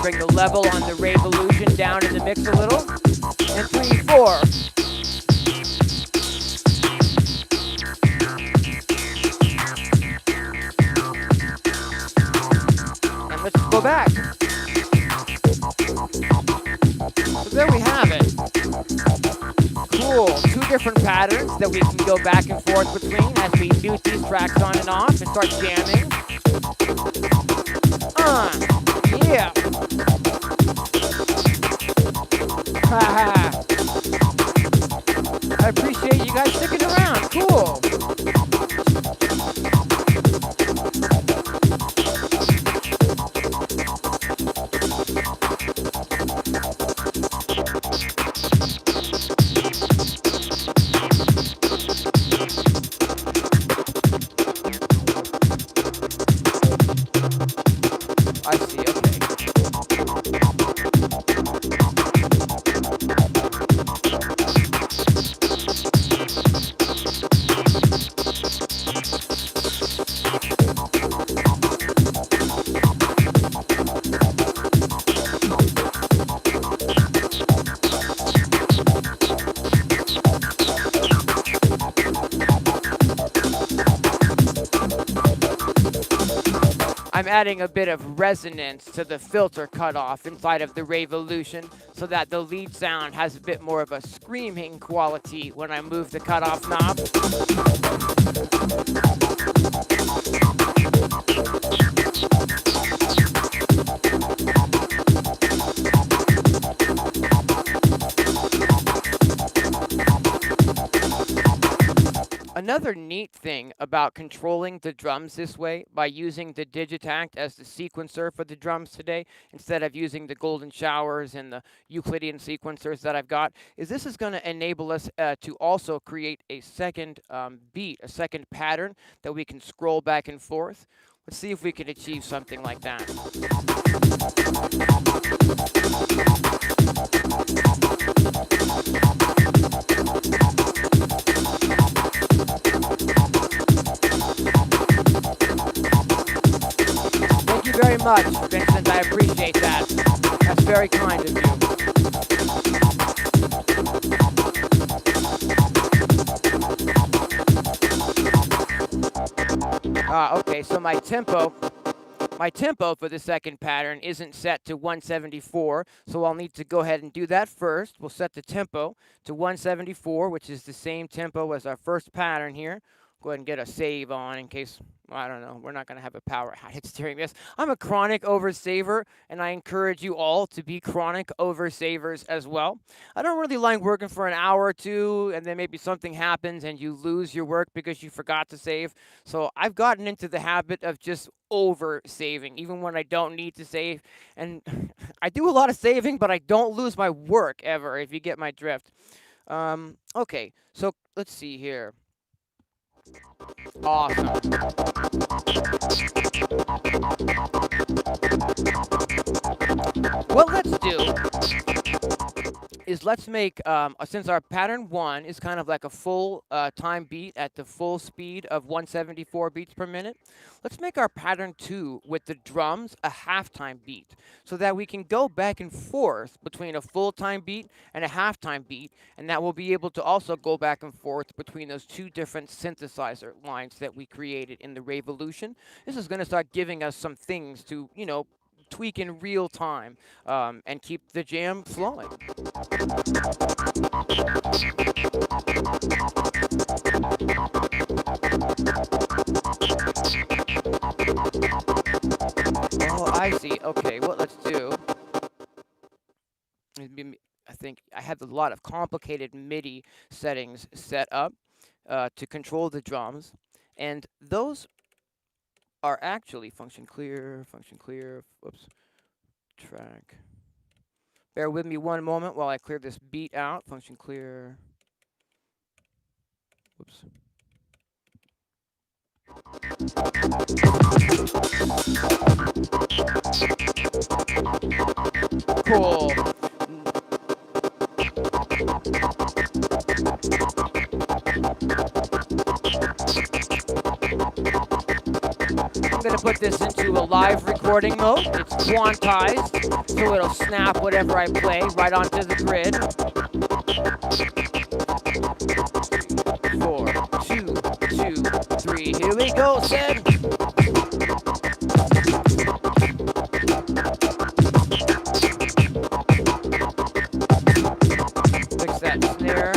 Bring the level on the revolution down in the mix a little. And 3, 4. And let's go back. So there we have it. Cool. 2 different patterns that we can go back and forth between as we mute these tracks on and off and start jamming. Yeah. I appreciate you guys sticking around. Cool. I'm adding a bit of resonance to the filter cutoff inside of the Raveolution so that the lead sound has a bit more of a screaming quality when I move the cutoff knob. Another neat thing about controlling the drums this way, by using the Digitact as the sequencer for the drums today, instead of using the Golden Showers and the Euclidean sequencers that I've got, is this is going to enable us to also create a second beat, a second pattern that we can scroll back and forth. Let's see if we can achieve something like that. Thank you very much, Vincent. I appreciate that. That's very kind of you. Okay, so my tempo for the second pattern isn't set to 174, so I'll need to go ahead and do that first. We'll set the tempo to 174, which is the same tempo as our first pattern here. Go ahead and get a save on in case, I don't know, we're not going to have a power outage during this. I'm a chronic oversaver, and I encourage you all to be chronic oversavers as well. I don't really like working for an hour or two, and then maybe something happens and you lose your work because you forgot to save. So I've gotten into the habit of just over-saving, even when I don't need to save. And I do a lot of saving, but I don't lose my work ever, if you get my drift. Okay, so let's see here. Awesome. What let's do is let's make, since our pattern 1 is kind of like a full time beat at the full speed of 174 beats per minute, let's make our pattern 2 with the drums a half-time beat so that we can go back and forth between a full-time beat and a half-time beat, and that we'll be able to also go back and forth between those two different synthesizer lines that we created in the Raveolution. This is going to start giving us some things to, you know, tweak in real time and keep the jam flowing. Oh, I see. Okay, what let's do. I think I have a lot of complicated MIDI settings set up to control the drums, and those are actually function clear, whoops, track. Bear with me one moment while I clear this beat out. Function clear, whoops. Cool. I'm going to put this into a live recording mode. It's quantized, so it'll snap whatever I play right onto the grid. 4, 2, 2, 3. Here we go, Sid. Fix that snare.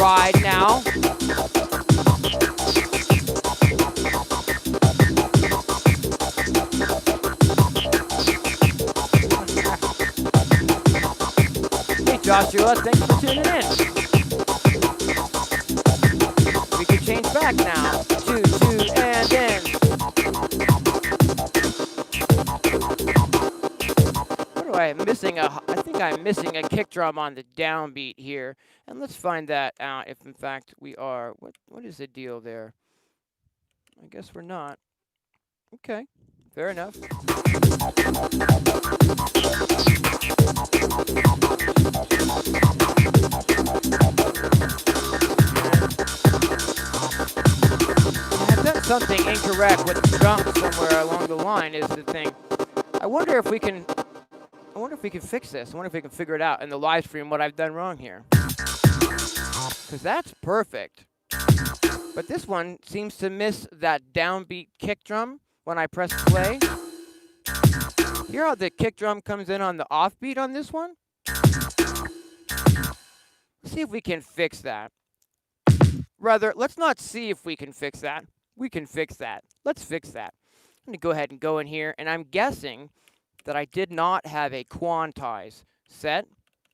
ride now. Hey Joshua, thanks for tuning in. We can change back now. 2, 2, and then. I'm missing I think I'm missing a kick drum on the downbeat here, and let's find that out if in fact we are. What is the deal there? I guess we're not. Okay, fair enough. I've done something incorrect with the drum somewhere along the line is the thing. I wonder if we can fix this. I wonder if we can figure it out in the live stream what I've done wrong here. Because that's perfect. But this one seems to miss that downbeat kick drum when I press play. Hear how the kick drum comes in on the offbeat on this one? Let's see if we can fix that. Rather, let's not see if we can fix that. We can fix that. Let's fix that. I'm going to go ahead and go in here, and I'm guessing that I did not have a quantize set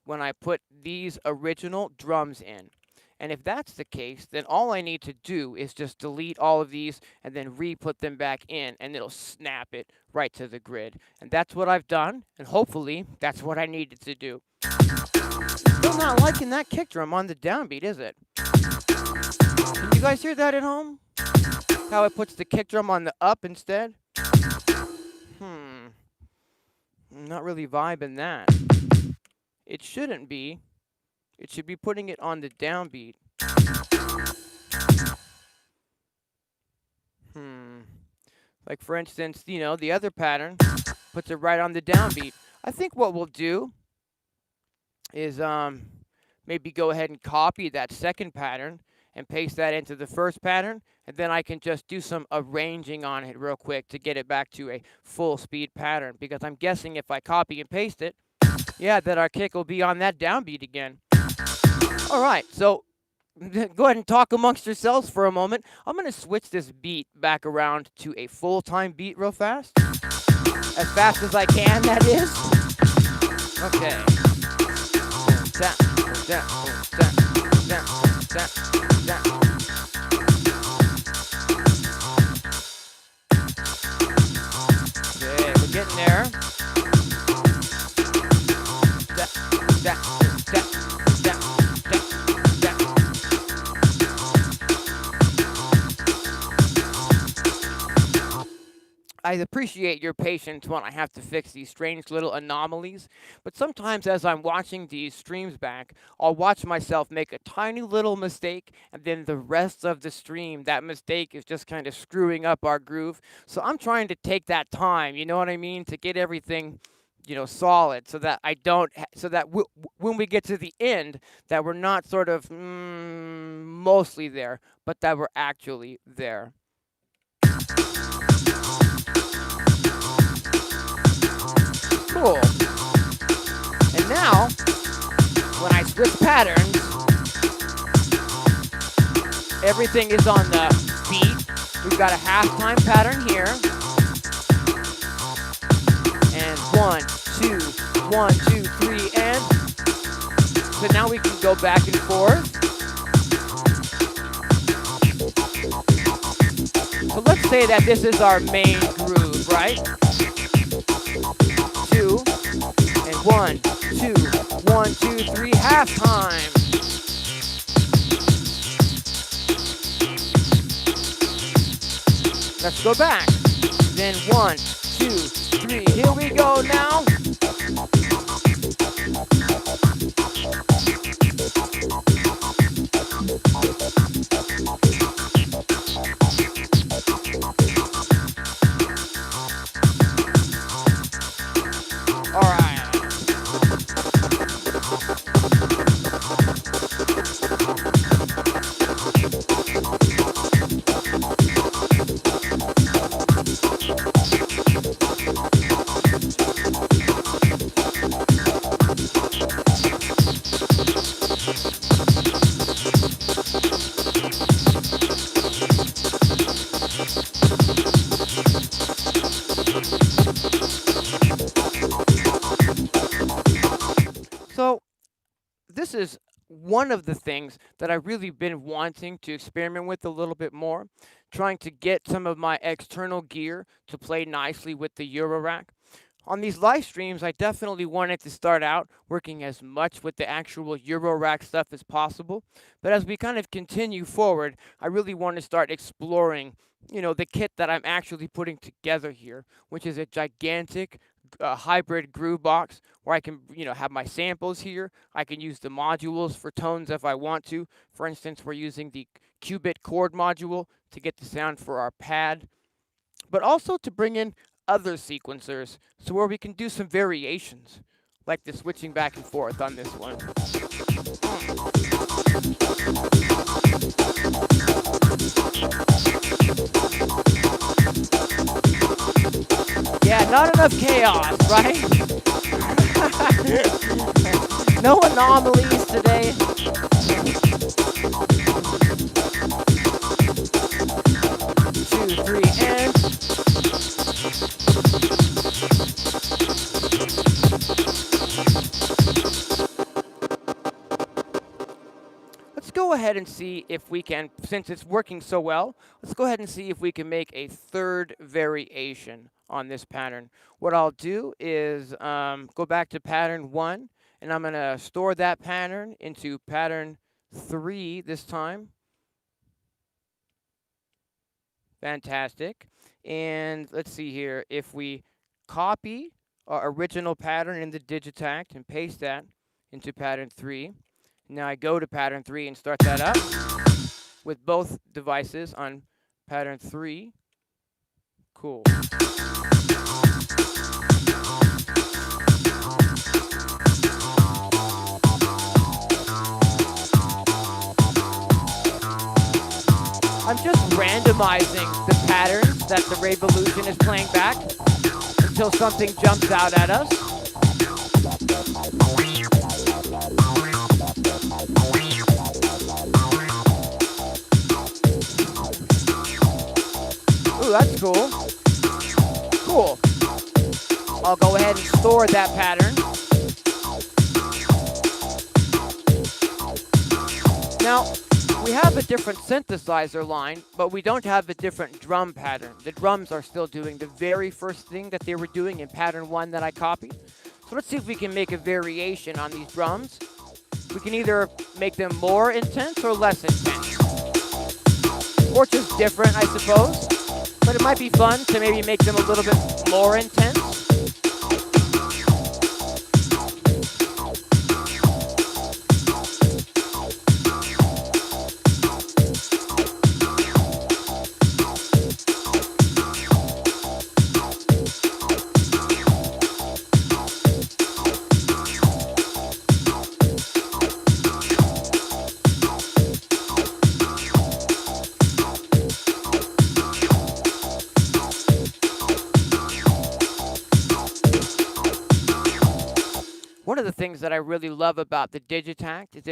when I put these original drums in. And if that's the case, then all I need to do is just delete all of these and then re-put them back in, and it'll snap it right to the grid. And that's what I've done, and hopefully that's what I needed to do. Still not liking that kick drum on the downbeat, is it? Can you guys hear that at home? How it puts the kick drum on the up instead? I'm not really vibing that. It shouldn't be. It should be putting it on the downbeat. Like for instance, you know, the other pattern puts it right on the downbeat. I think what we'll do is maybe go ahead and copy that second pattern and paste that into the first pattern, and then I can just do some arranging on it real quick to get it back to a full speed pattern, because I'm guessing if I copy and paste it, yeah, that our kick will be on that downbeat again. All right, so go ahead and talk amongst yourselves for a moment. I'm going to switch this beat back around to a full-time beat real fast. As fast as I can, that is. Okay. Okay, we're getting there. I appreciate your patience when I have to fix these strange little anomalies, but sometimes as I'm watching these streams back, I'll watch myself make a tiny little mistake, and then the rest of the stream, that mistake is just kind of screwing up our groove. So I'm trying to take that time, you know what I mean, to get everything, you know, solid, so that I don't, so that when we get to the end, that we're not sort of mostly there, but that we're actually there. Cool. And now, when I switch patterns, everything is on the beat. We've got a halftime pattern here. And 1, 2, 1, 2, 3, and so now we can go back and forth. So let's say that this is our main groove, right? 2 and 1, 2, 1, 2, 3, halftime. Let's go back. Then 1, 2, 3. Here we go now. All right. this is one of the things that I've really been wanting to experiment with a little bit more, trying to get some of my external gear to play nicely with the Eurorack. On these live streams, I definitely wanted to start out working as much with the actual Eurorack stuff as possible. But as we kind of continue forward, I really want to start exploring, the kit that I'm actually putting together here, which is a gigantic hybrid groove box where I can, have my samples here. I can use the modules for tones if I want to. For instance, we're using the qubit chord module to get the sound for our pad, but also to bring in other sequencers so where we can do some variations, like the switching back and forth on this one. Yeah, not enough chaos, right? No anomalies today. 2, 3, and let's go ahead and see if we can, since it's working so well, let's go ahead and see if we can make a third variation on this pattern. What I'll do is go back to pattern 1, and I'm going to store that pattern into pattern 3 this time. Fantastic. And let's see here. If we copy our original pattern in the Digitact and paste that into pattern 3, now I go to pattern 3 and start that up with both devices on pattern 3. Cool. I'm just randomizing the patterns that the Revolution is playing back until something jumps out at us. Ooh, that's cool. Cool. I'll go ahead and store that pattern. Now, we have a different synthesizer line, but we don't have a different drum pattern. The drums are still doing the very first thing that they were doing in pattern 1 that I copied. So let's see if we can make a variation on these drums. We can either make them more intense or less intense. Or just different, I suppose. But it might be fun to maybe make them a little bit more intense. One of the things that I really love about the Digitact is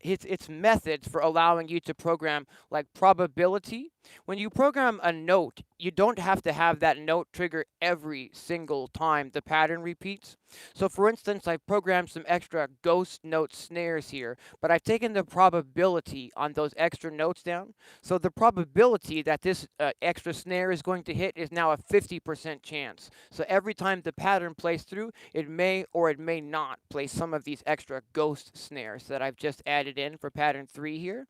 its methods for allowing you to program like probability. When you program a note, you don't have to have that note trigger every single time the pattern repeats. So for instance, I've programmed some extra ghost note snares here, but I've taken the probability on those extra notes down. So the probability that this extra snare is going to hit is now a 50% chance. So every time the pattern plays through, it may or it may not play some of these extra ghost snares that I've just added in for pattern 3 here.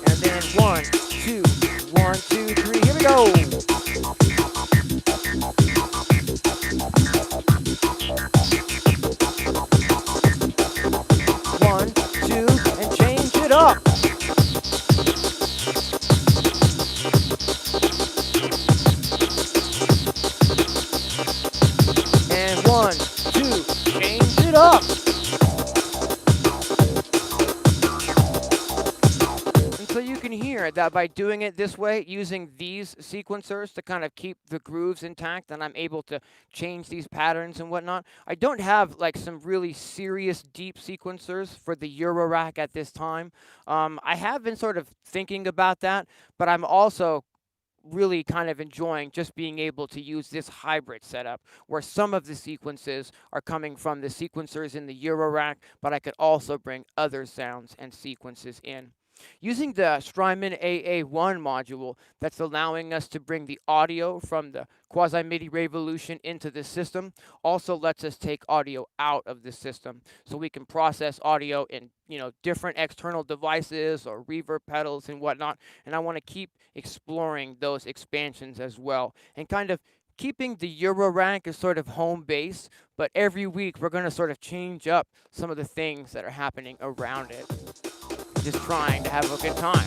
And then 1, 2, 1, 2, 3, here we go. One, two, and change it up. And 1, 2, change it up. And so you can hear that by doing it this way, using these sequencers to kind of keep the grooves intact, and I'm able to change these patterns and whatnot. I don't have like some really serious deep sequencers for the Eurorack at this time. I have been sort of thinking about that, but I'm also really kind of enjoying just being able to use this hybrid setup where some of the sequences are coming from the sequencers in the Eurorack, but I could also bring other sounds and sequences in. Using the Strymon AA1 module, that's allowing us to bring the audio from the Quasi-MIDI Revolution into the system, also lets us take audio out of the system. So we can process audio in, different external devices or reverb pedals and whatnot. And I want to keep exploring those expansions as well. And kind of keeping the Eurorack as sort of home base, but every week we're going to sort of change up some of the things that are happening around it. Just trying to have a good time.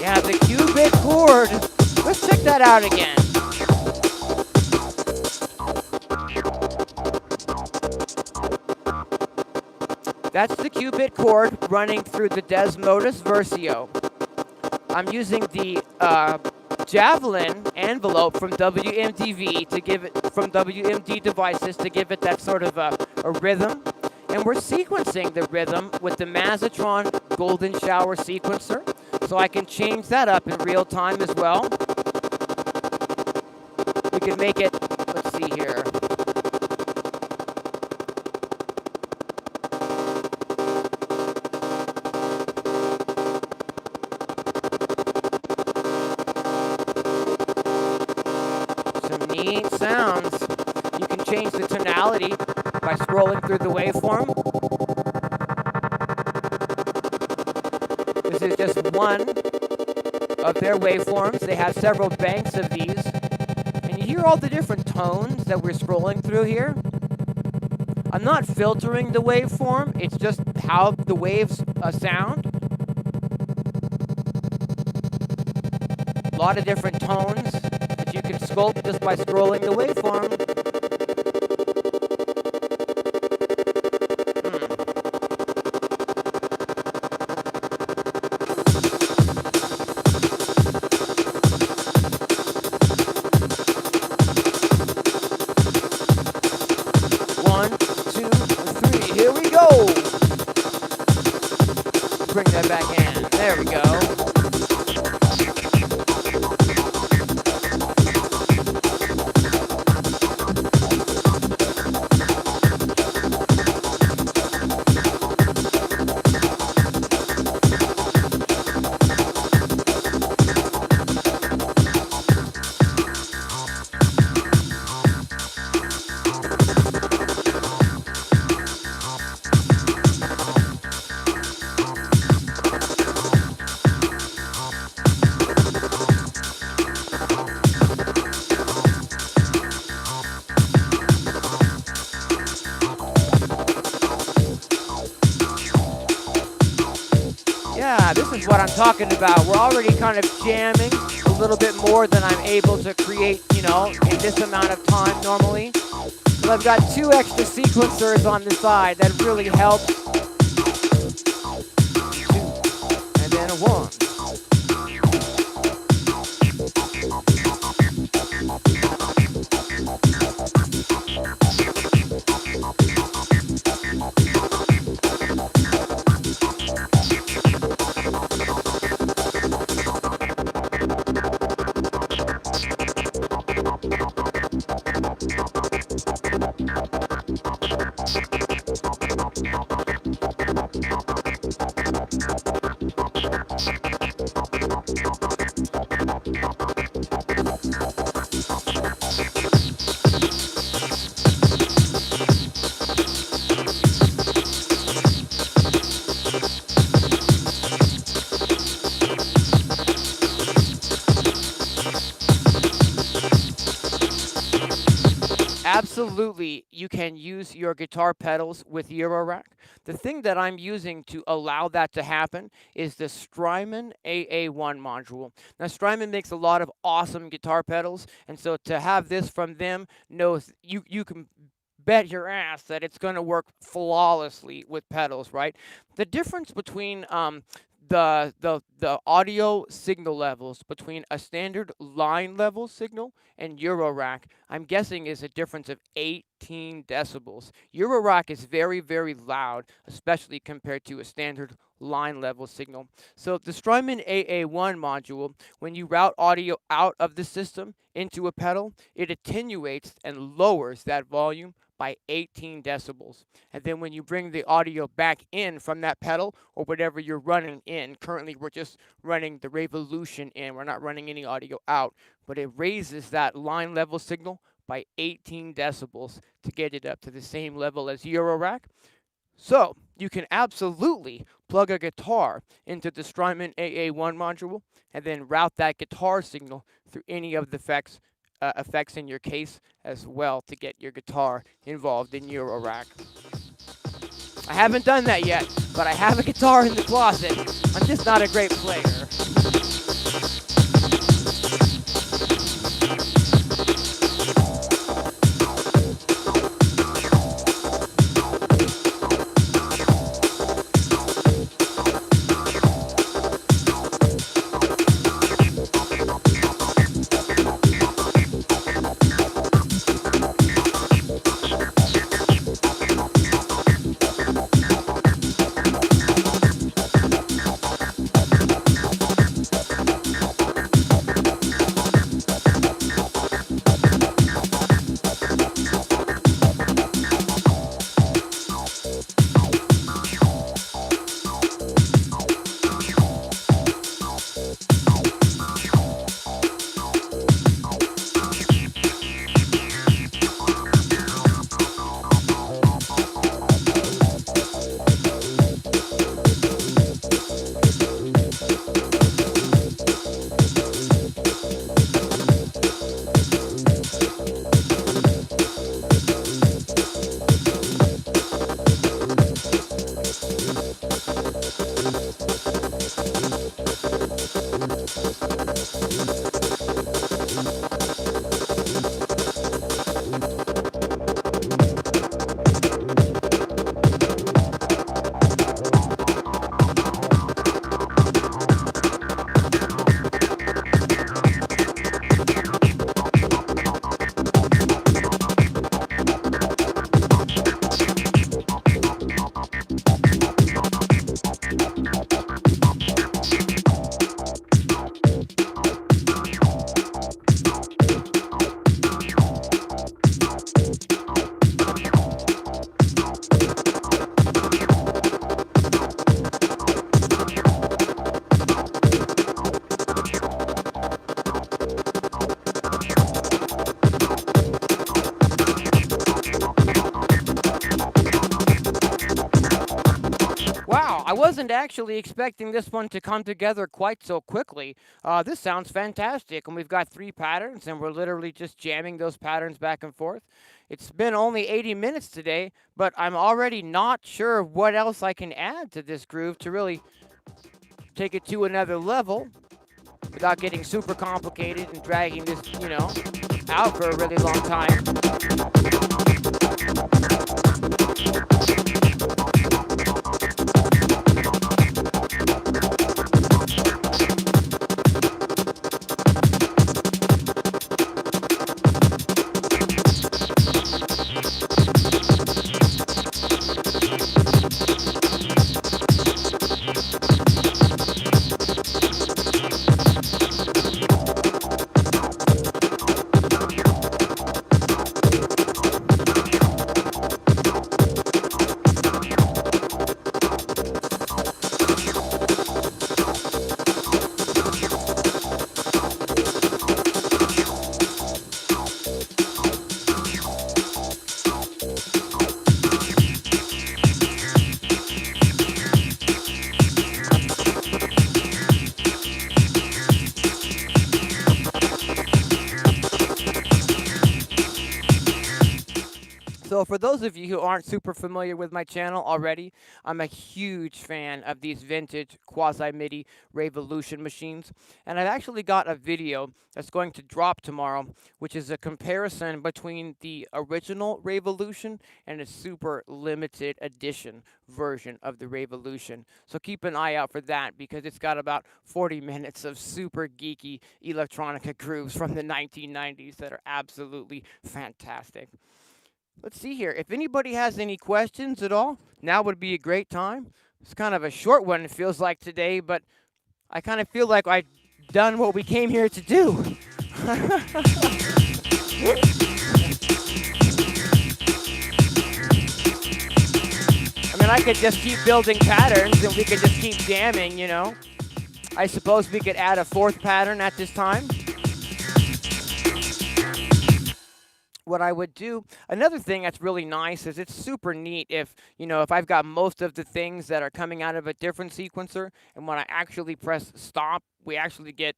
Yeah, the qubit chord. Let's check that out again. That's the qubit chord running through the Desmodus Versio. I'm using the Javelin envelope from WMDV to give it, from WMD devices to give it that sort of a rhythm. And we're sequencing the rhythm with the Mazatron Golden Shower sequencer. So I can change that up in real time as well. We can make it, let's see here. Neat sounds. You can change the tonality by scrolling through the waveform. This is just one of their waveforms. They have several banks of these. And you hear all the different tones that we're scrolling through here. I'm not filtering the waveform. It's just how the waves sound. A lot of different tones that you can sculpt just by scrolling the waveform. One, two, three, here we go. Bring that back in. There we go. Yeah, this is what I'm talking about. We're already kind of jamming a little bit more than I'm able to create, in this amount of time normally. So I've got 2 extra sequencers on the side that really help. 2, and then a 1. Absolutely, you can use your guitar pedals with Eurorack. The thing that I'm using to allow that to happen is the Strymon AA1 module. Now, Strymon makes a lot of awesome guitar pedals, and so to have this from them, you can bet your ass that it's going to work flawlessly with pedals, right? The difference between the audio signal levels between a standard line level signal and Eurorack, I'm guessing is a difference of 18 decibels. Eurorack is very, very loud, especially compared to a standard line level signal. So the Strymon AA1 module, when you route audio out of the system into a pedal, it attenuates and lowers that volume by 18 decibels. And then when you bring the audio back in from that pedal or whatever you're running in, currently we're just running the Revolution in, we're not running any audio out, but it raises that line level signal by 18 decibels to get it up to the same level as Eurorack. So you can absolutely plug a guitar into the Strymon AA1 module and then route that guitar signal through any of the effects in your case as well to get your guitar involved in Eurorack. I haven't done that yet, but I have a guitar in the closet. I'm just not a great player. I wasn't actually expecting this one to come together quite so quickly. This sounds fantastic, and we've got 3 patterns, and we're literally just jamming those patterns back and forth. It's been only 80 minutes today, but I'm already not sure what else I can add to this groove to really take it to another level without getting super complicated and dragging this, out for a really long time. So for those of you who aren't super familiar with my channel already, I'm a huge fan of these vintage quasi-MIDI Revolution machines. And I've actually got a video that's going to drop tomorrow, which is a comparison between the original Revolution and a super limited edition version of the Revolution. So keep an eye out for that, because it's got about 40 minutes of super geeky electronica grooves from the 1990s that are absolutely fantastic. Let's see here. If anybody has any questions at all, now would be a great time. It's kind of a short one, it feels like today, but I kind of feel like I've done what we came here to do. I mean, I could just keep building patterns and we could just keep jamming, you know. I suppose we could add a fourth pattern at this time. What I would do, another thing that's really nice is it's super neat if, you know, if I've got most of the things that are coming out of a different sequencer, and when I actually press stop, we actually get,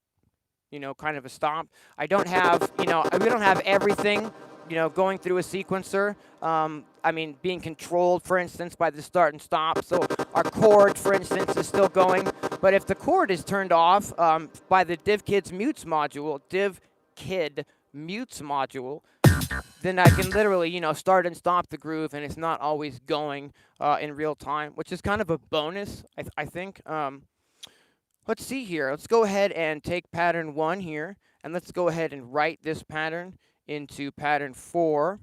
you know, kind of a stop. I don't have, you know, we don't have everything, you know, going through a sequencer. I mean, being controlled, for instance, by the start and stop. So our chord, for instance, is still going. But if the chord is turned off by the DivKid's mutes module, DivKid mutes module, then I can literally, you know, start and stop the groove, and it's not always going in real time, which is kind of a bonus, I think. Let's see here. Let's go ahead and take pattern 1 here, and let's go ahead and write this pattern into pattern 4.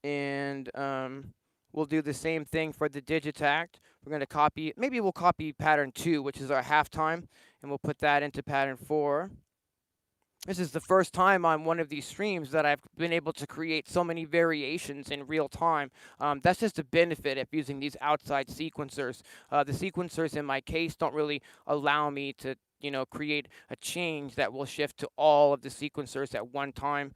And we'll do the same thing for the Digitact. We're going to copy, maybe we'll copy pattern 2, which is our halftime, and we'll put that into pattern 4. This is the first time on one of these streams that I've been able to create so many variations in real time. That's just a benefit of using these outside sequencers. The sequencers in my case don't really allow me to, you know, create a change that will shift to all of the sequencers at one time,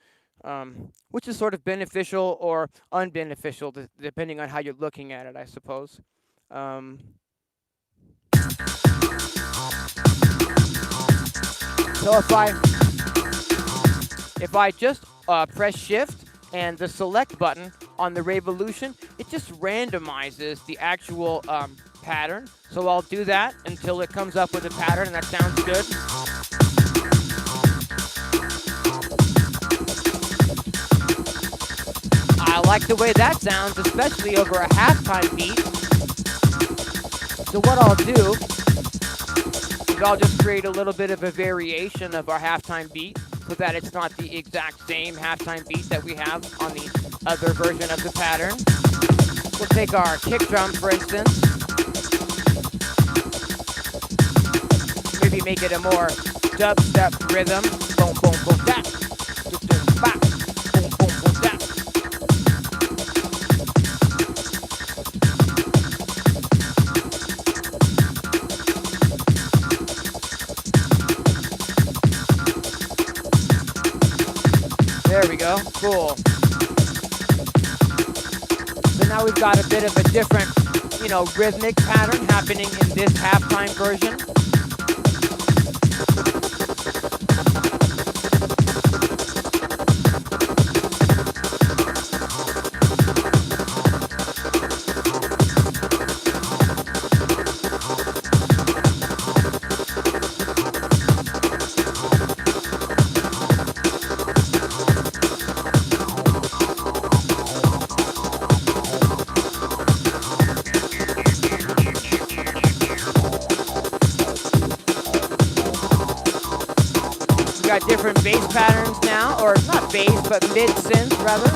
which is sort of beneficial or unbeneficial depending on how you're looking at it, I suppose. So if I just press shift and the select button on the Revolution, it just randomizes the actual pattern. So I'll do that until it comes up with a pattern, and that sounds good. I like the way that sounds, especially over a halftime beat. So what I'll do is I'll just create a little bit of a variation of our halftime beat, so that it's not the exact same halftime beat that we have on the other version of the pattern. We'll take our kick drum, for instance. Maybe make it a more dubstep rhythm. Boom, boom, boom, that. Boom, boom, bop. Boom, boom, boom, that. There we go. Cool. So now we've got a bit of a different, you know, rhythmic pattern happening in this halftime version. Different bass patterns now, or not bass, but mid-synth rather.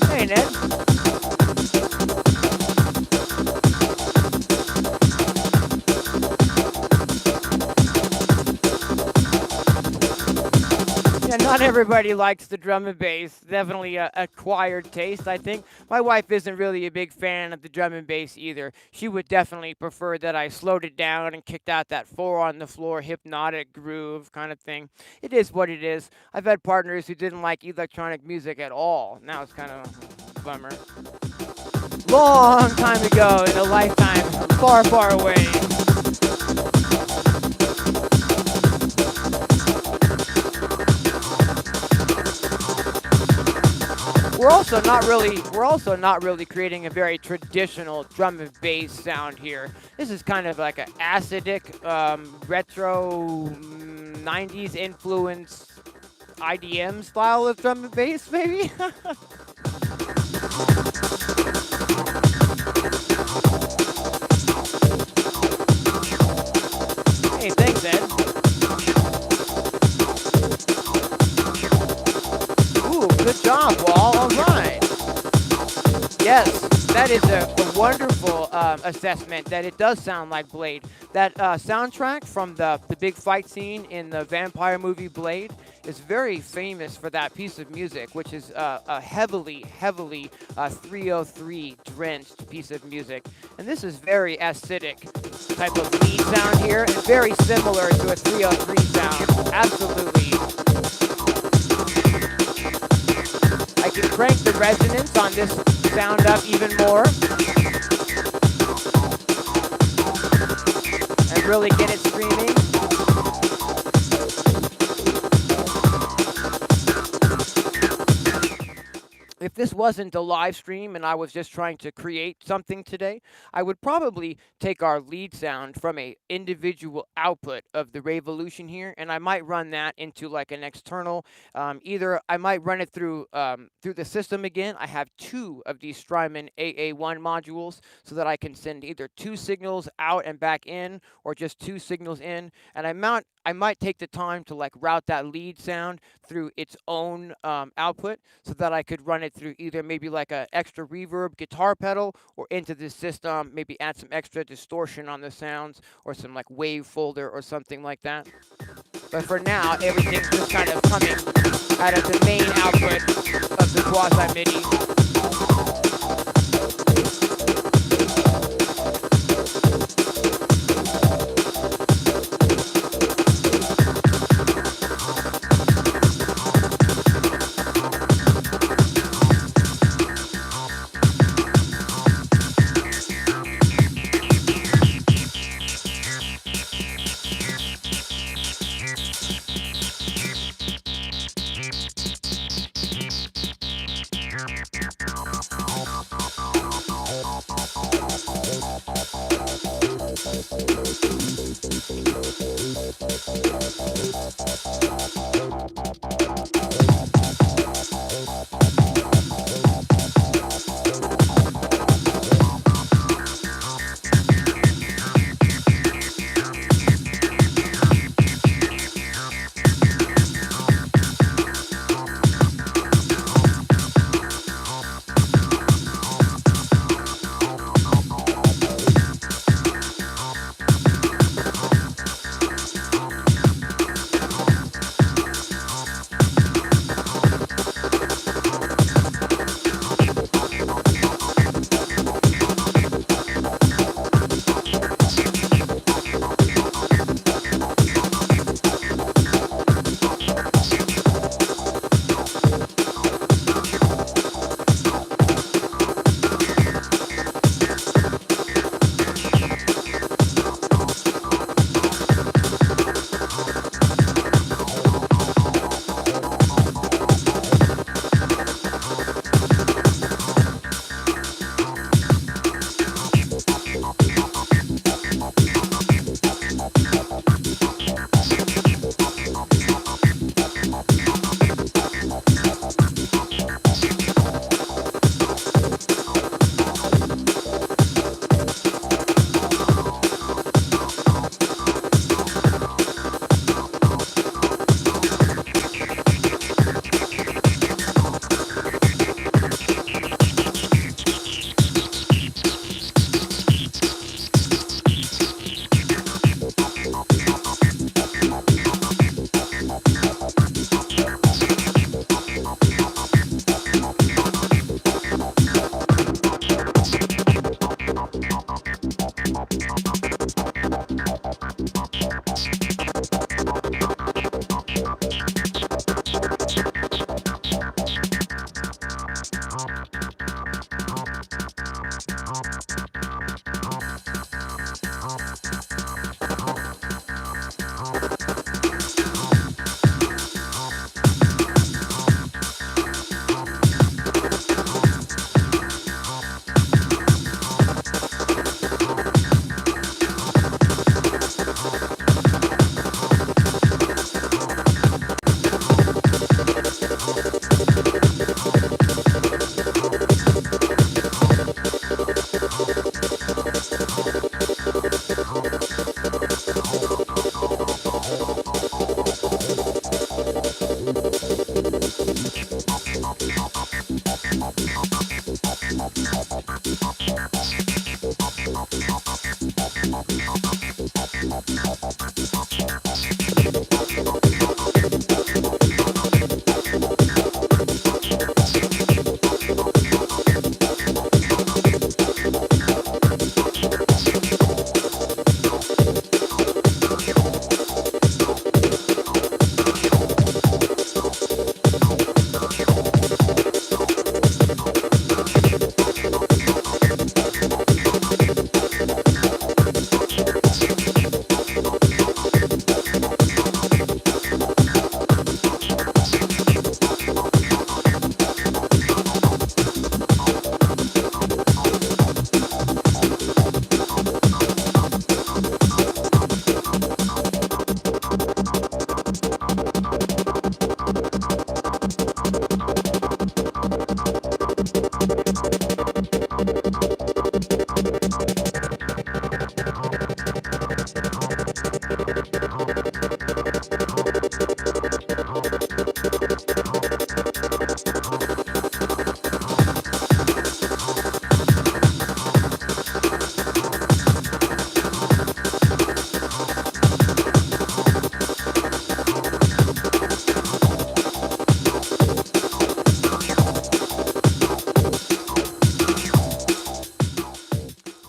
Hey, Ned. Not everybody likes the drum and bass. Definitely a acquired taste, I think. My wife isn't really a big fan of the drum and bass either. She would definitely prefer that I slowed it down and kicked out that four on the floor hypnotic groove kind of thing. It is what it is. I've had partners who didn't like electronic music at all. Now it's kind of a bummer. Long time ago in a lifetime far, far away. We're also not really creating a very traditional drum and bass sound here. This is kind of like an acidic, retro 90s influence IDM style of drum and bass, maybe. Hey, thanks, Ed. Ooh, good job, Wall. All right. Yes, that is a wonderful assessment that it does sound like Blade. That soundtrack from the big fight scene in the vampire movie Blade is very famous for that piece of music, which is a heavily 303 drenched piece of music. And this is very acidic type of lead sound here, and very similar to a 303 sound. Absolutely. I can crank the resonance on this sound up even more and really get it screaming. If this wasn't a live stream and I was just trying to create something today, I would probably take our lead sound from a individual output of the Revolution here, and I might run that into like an external. Either I might run it through the system again. I have two of these Strymon AA1 modules, so that I can send either two signals out and back in, or just two signals in. And I might take the time to like route that lead sound through its own output, so that I could run it through either maybe like a extra reverb guitar pedal, or into this system, maybe add some extra distortion on the sounds, or some like wave folder or something like that. But for now, everything's just kind of coming out of the main output of the quasi MIDI.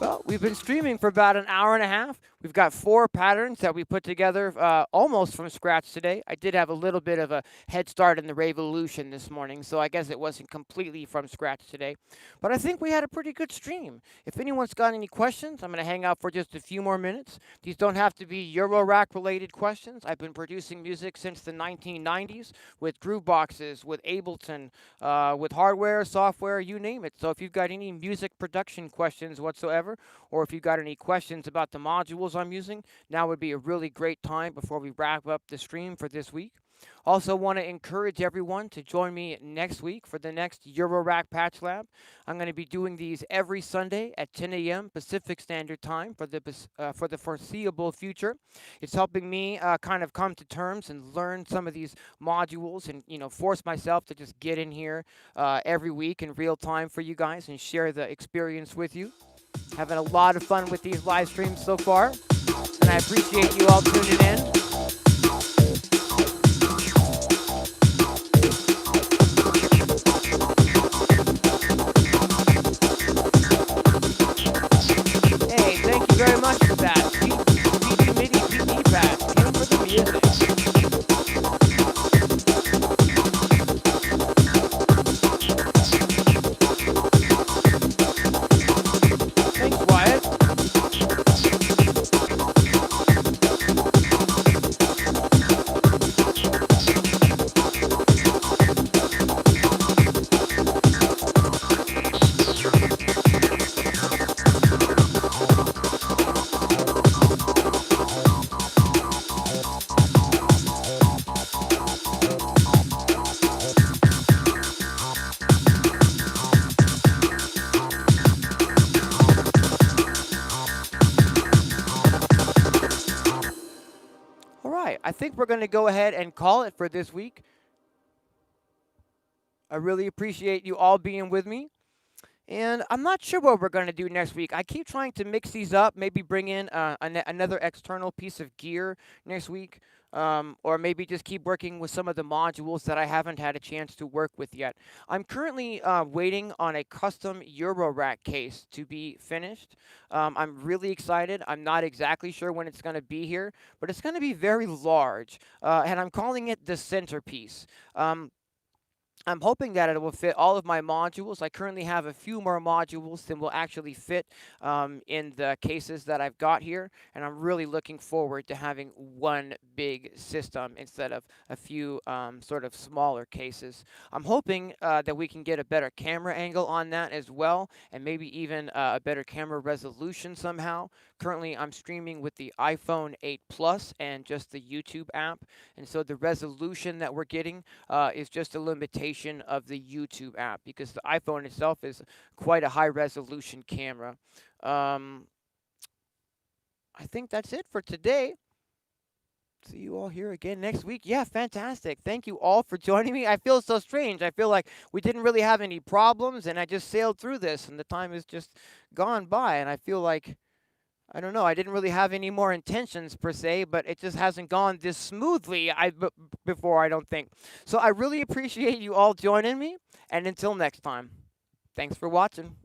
Well, we've been streaming for about an hour and a half. We've got 4 patterns that we put together almost from scratch today. I did have a little bit of a head start in the Revolution this morning, so I guess it wasn't completely from scratch today. But I think we had a pretty good stream. If anyone's got any questions, I'm going to hang out for just a few more minutes. These don't have to be Eurorack related questions. I've been producing music since the 1990s with Grooveboxes, with Ableton, with hardware, software, you name it. So if you've got any music production questions whatsoever, or if you've got any questions about the modules I'm using, now would be a really great time before we wrap up the stream for this week. Also, want to encourage everyone to join me next week for the next Eurorack Patch Lab. I'm going to be doing these every Sunday at 10 a.m. Pacific Standard Time for the foreseeable future. It's helping me kind of come to terms and learn some of these modules, and force myself to just get in here every week in real time for you guys and share the experience with you. Having a lot of fun with these live streams so far, and I appreciate you all tuning in. Hey, thank you very much for that. PD MIDI PD pad came for the music. Thanks, Wyatt. All right, I think we're going to go ahead and call it for this week. I really appreciate you all being with me. And I'm not sure what we're going to do next week. I keep trying to mix these up, maybe bring in another external piece of gear next week. or maybe just keep working with some of the modules that I haven't had a chance to work with yet. I'm currently waiting on a custom Eurorack case to be finished. I'm really excited. I'm not exactly sure when it's going to be here, but it's going to be very large, and I'm calling it the centerpiece. I'm hoping that it will fit all of my modules. I currently have a few more modules than will actually fit in the cases that I've got here, and I'm really looking forward to having one big system instead of a few sort of smaller cases. I'm hoping that we can get a better camera angle on that as well, and maybe even a better camera resolution somehow. Currently, I'm streaming with the iPhone 8 Plus and just the YouTube app, and so the resolution that we're getting is just a limitation of the YouTube app because the iPhone itself is quite a high resolution camera. I think that's it for today. See you all here again next week. Yeah, fantastic. Thank you all for joining me. I feel so strange. I feel like we didn't really have any problems and I just sailed through this and the time has just gone by and I feel like I don't know. I didn't really have any more intentions per se, but it just hasn't gone this smoothly before, I don't think. So I really appreciate you all joining me, and until next time, thanks for watching.